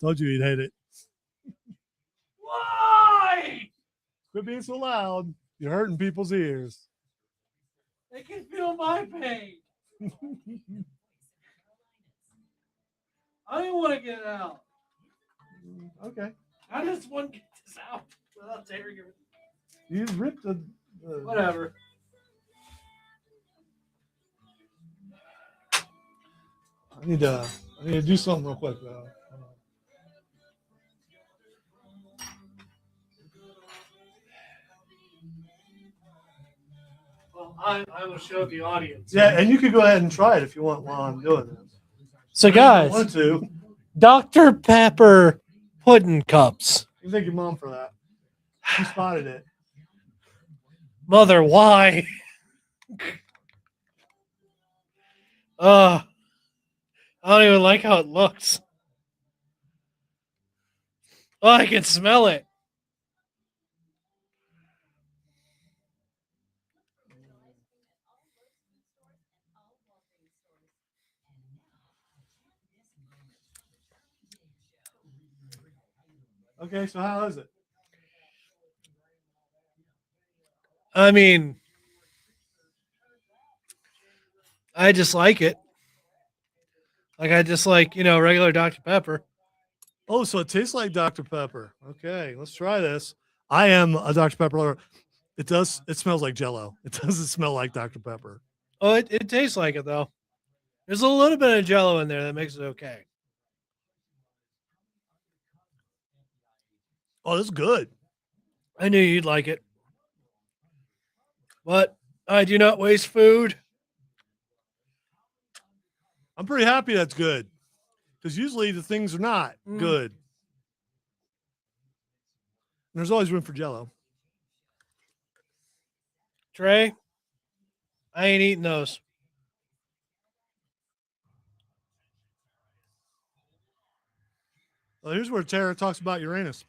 Told you he'd hate it. Why? Quit being so loud. You're hurting people's ears. They can feel my pain. I don't want to get it out. Okay. I just want to get this out without tearing it. You ripped the Whatever. I need to do something real quick though. Well, I will show the audience. Yeah, and you could go ahead and try it if you want while I'm doing this. So, If guys, you want to. Dr. Pepper pudding cups. You thank your mom for that. She spotted it. Mother, why? I don't even like how it looks. Oh, I can smell it. Okay, so how is it? I mean, I just like it. Like, I just like, regular Dr. Pepper. Oh, so it tastes like Dr. Pepper. Okay, let's try this. I am a Dr. Pepper lover. It smells like Jell-O. It doesn't smell like Dr. Pepper. Oh, it tastes like it, though. There's a little bit of Jell-O in there that makes it okay. Oh, this is good. I knew you'd like it. But I do not waste food. I'm pretty happy that's good. Because usually the things are not good. And there's always room for Jell-O. Trey, I ain't eating those. Well, here's where Tara talks about Uranus.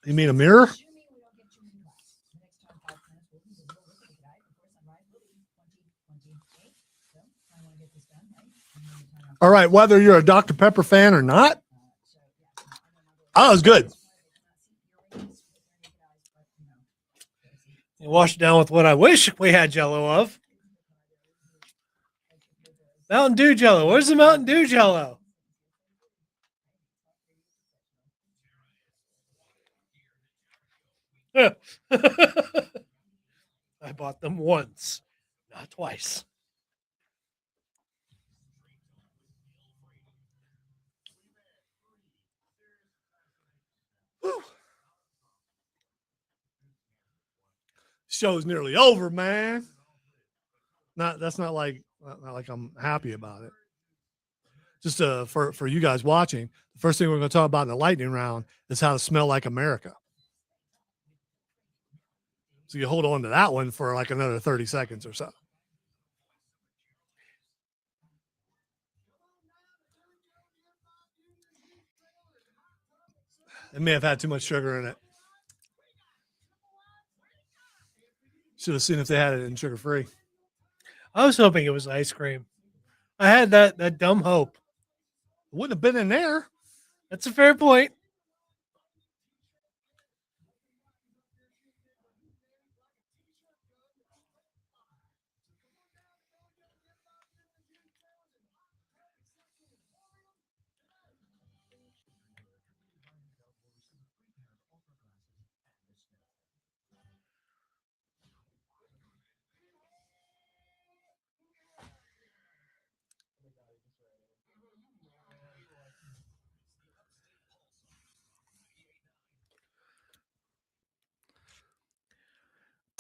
You mean a mirror? All right, whether you're a Dr. Pepper fan or not. Oh, it was good. You wash it down with what I wish we had Jell-O of. Mountain Dew Jell-O. Where's the Mountain Dew Jell-O? I bought them once, not twice. Whew. Show's nearly over, man. That's not like I'm happy about it. Just for you guys watching, the first thing we're going to talk about in the lightning round is how to smell like America. So you hold on to that one for like another 30 seconds or so. It may have had too much sugar in it. Should have seen if they had it in sugar free. I was hoping it was ice cream. I had that dumb hope. It wouldn't have been in there. That's a fair point.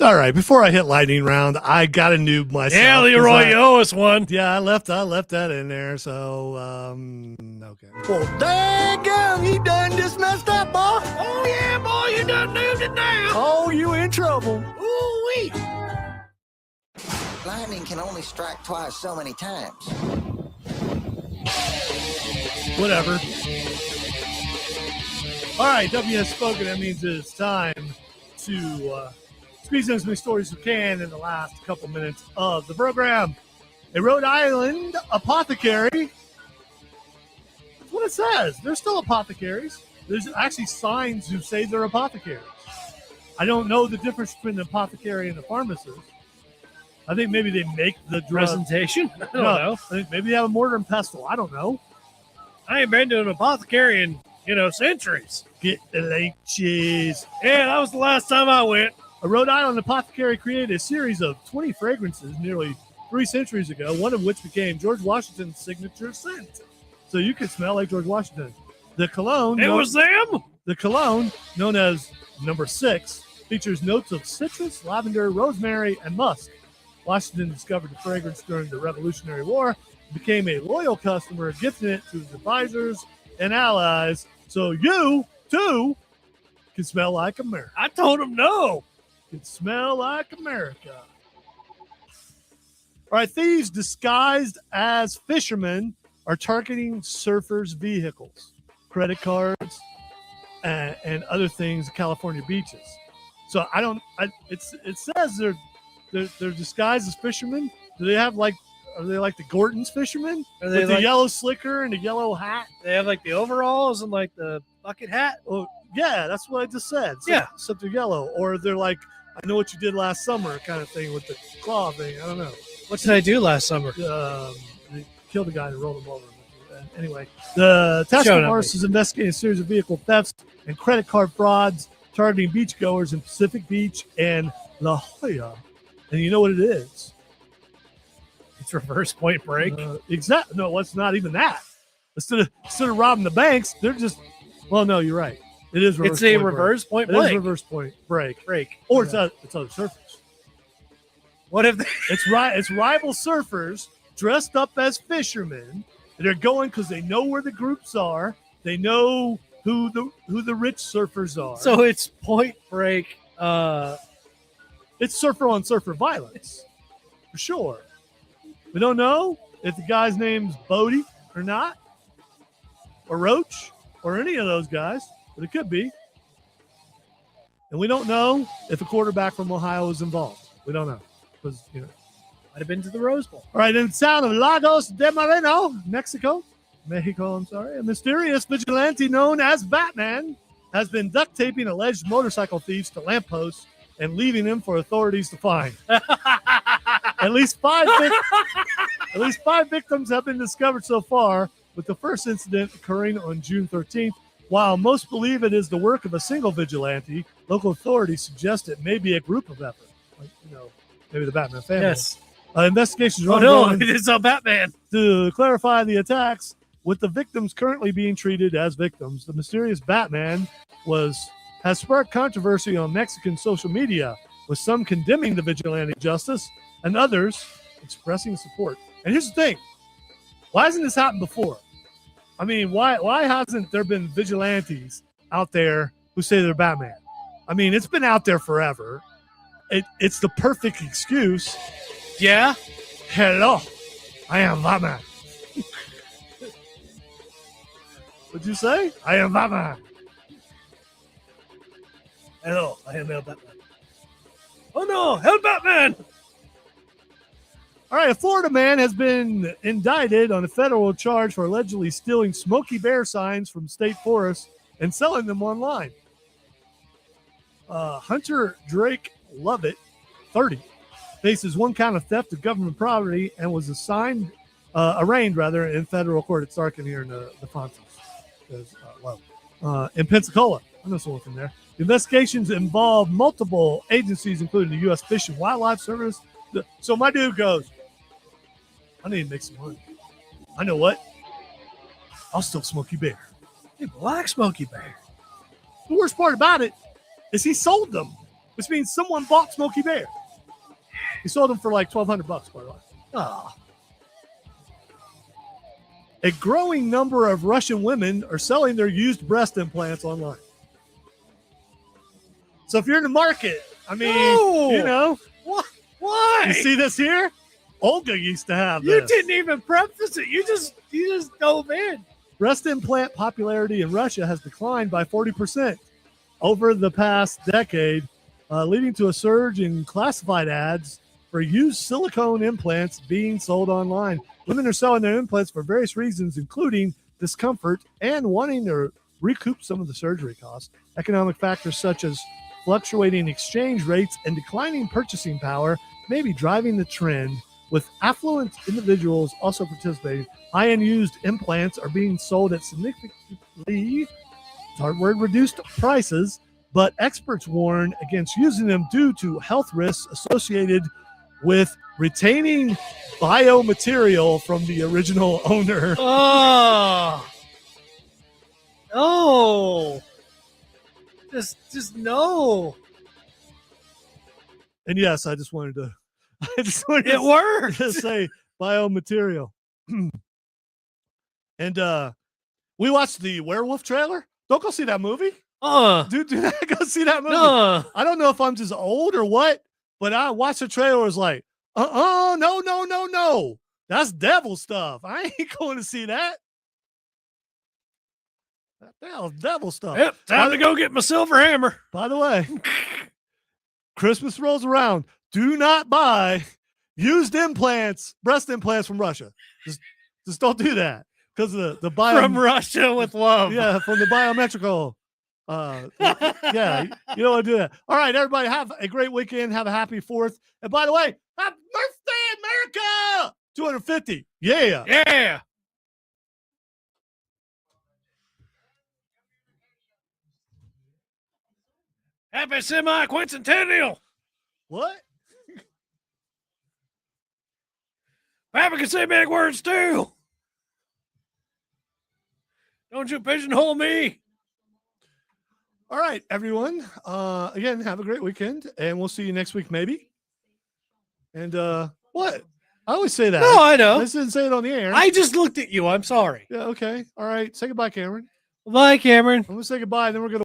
All right, before I hit lightning round, I got to noob myself. Yeah, 'cause Leroy, you owe us one. Yeah, I left that in there. So, okay. Well, daggum, you done just messed up, boy. Oh, yeah, boy, you done noobed it now. Oh, you in trouble. Ooh-wee. Lightning can only strike twice so many times. Whatever. All right, W has spoken. That means it's time to squeeze in as many stories as we can in the last couple minutes of the program. A Rhode Island apothecary. That's what it says. They're still apothecaries. There's actually signs who say they're apothecaries. I don't know the difference between an apothecary and a pharmacist. I think maybe they make the drug. Presentation? I don't know. I think maybe they have a mortar and pestle. I don't know. I ain't been to an apothecary in, centuries. Get the late cheese. Yeah, that was the last time I went. A Rhode Island apothecary created a series of 20 fragrances nearly 3 centuries ago, one of which became George Washington's signature scent. So you could smell like George Washington. The cologne. It was them? The cologne, known as number 6, features notes of citrus, lavender, rosemary, and musk. Washington discovered the fragrance during the Revolutionary War, became a loyal customer, gifting it to his advisors and allies. So you, too, can smell like America. I told him no. Can smell like America. All right, thieves disguised as fishermen are targeting surfers' vehicles, credit cards, and other things at California beaches. So it says they're disguised as fishermen. Do they have are they like the Gorton's fishermen? Are they with the yellow slicker and the yellow hat? They have like the overalls and like the bucket hat? Oh, yeah, that's what I just said. Yeah. Except they're yellow. Or they're like, I know what you did last summer kind of thing with the claw thing. I don't know. What did I do last summer? They killed a guy and rolled him over. Anyway, the task force is investigating a series of vehicle thefts and credit card frauds targeting beachgoers in Pacific Beach and La Jolla. And you know what it is? It's reverse Point Break. Exactly. No, it's not even that. Instead of robbing the banks, they're just. Well, no, you're right. It is. It's a reverse Point Break. It is reverse Point Break. Or it's other surfers. What if it's rival surfers dressed up as fishermen. They're going because they know where the groups are. They know who the rich surfers are. So it's Point Break. It's surfer on surfer violence, for sure. We don't know if the guy's name's Bodie or not, or Roach, or any of those guys, but it could be. And we don't know if a quarterback from Ohio is involved. We don't know because might have been to the Rose Bowl. All right, in the town of Lagos de Moreno, Mexico, a mysterious vigilante known as Batman has been duct taping alleged motorcycle thieves to lampposts and leaving them for authorities to find. At least five victims have been discovered so far, with the first incident occurring on June 13th. While most believe it is the work of a single vigilante, local authorities suggest it may be a group of effort. Maybe the Batman family. Yes. Investigations are ongoing. It's a Batman. To clarify the attacks, with the victims currently being treated as victims, the mysterious Batman has sparked controversy on Mexican social media, with some condemning the vigilante justice and others expressing support. And here's the thing. Why hasn't this happened before? I mean, why hasn't there been vigilantes out there who say they're Batman? I mean, it's been out there forever. It's the perfect excuse. Yeah? Hello, I am Batman. What'd you say? I am Batman. Hello, I am El Batman. Oh no, El Batman! All right, a Florida man has been indicted on a federal charge for allegedly stealing Smokey Bear signs from state forests and selling them online. Hunter Drake Lovett, 30, faces one count of theft of government property and was arraigned in federal court at Starkin here in the Fontes. In Pensacola. I know someone from there. The investigations involve multiple agencies, including the U.S. Fish and Wildlife Service. So my dude goes, I need to make some money. I know what? I'll steal Smokey Bear. Hey, black Smokey Bear. The worst part about it is he sold them. which means someone bought Smokey Bear. He sold them for like $1,200, by the way. Oh. A growing number of Russian women are selling their used breast implants online. So if you're in the market, I mean, you know. What? Why? You see this here? Olga used to have You this. didn't even preface it. You just dove in. Breast implant popularity in Russia has declined by 40% over the past decade, leading to a surge in classified ads for used silicone implants being sold online. Women are selling their implants for various reasons, including discomfort and wanting to recoup some of the surgery costs. Economic factors such as fluctuating exchange rates and declining purchasing power may be driving the trend, with affluent individuals also participating. High-end used implants are being sold at significantly reduced prices, but experts warn against using them due to health risks associated with retaining biomaterial from the original owner. Oh, just no. And yes, I just wanted to It worked. to say biomaterial. And we watched the werewolf trailer. Don't go see that movie. Dude, do not go see that movie. I don't know if I'm just old or what, but I watched the trailer and was like, no. That's devil stuff. I ain't going to see that. That devil stuff. Yep, time to go get my silver hammer. By the way, Christmas rolls around. Do not buy used implants, breast implants from Russia. Just don't do that, because the From Russia with love. Yeah, from the biometrical. Yeah, you don't want to do that. All right, everybody, have a great weekend. Have a happy 4th. And by the way, happy birthday, America! 250. Yeah. Yeah. Happy semi-quincentennial. What? Papa can say big words too. Don't you pigeonhole me. All right, everyone. Again, have a great weekend, and we'll see you next week, maybe. And what? I always say that. No, I know. I just didn't say it on the air. I just looked at you. I'm sorry. Yeah, okay. All right. Say goodbye, Cameron. Bye, Cameron. I'm going to say goodbye, and then we're going to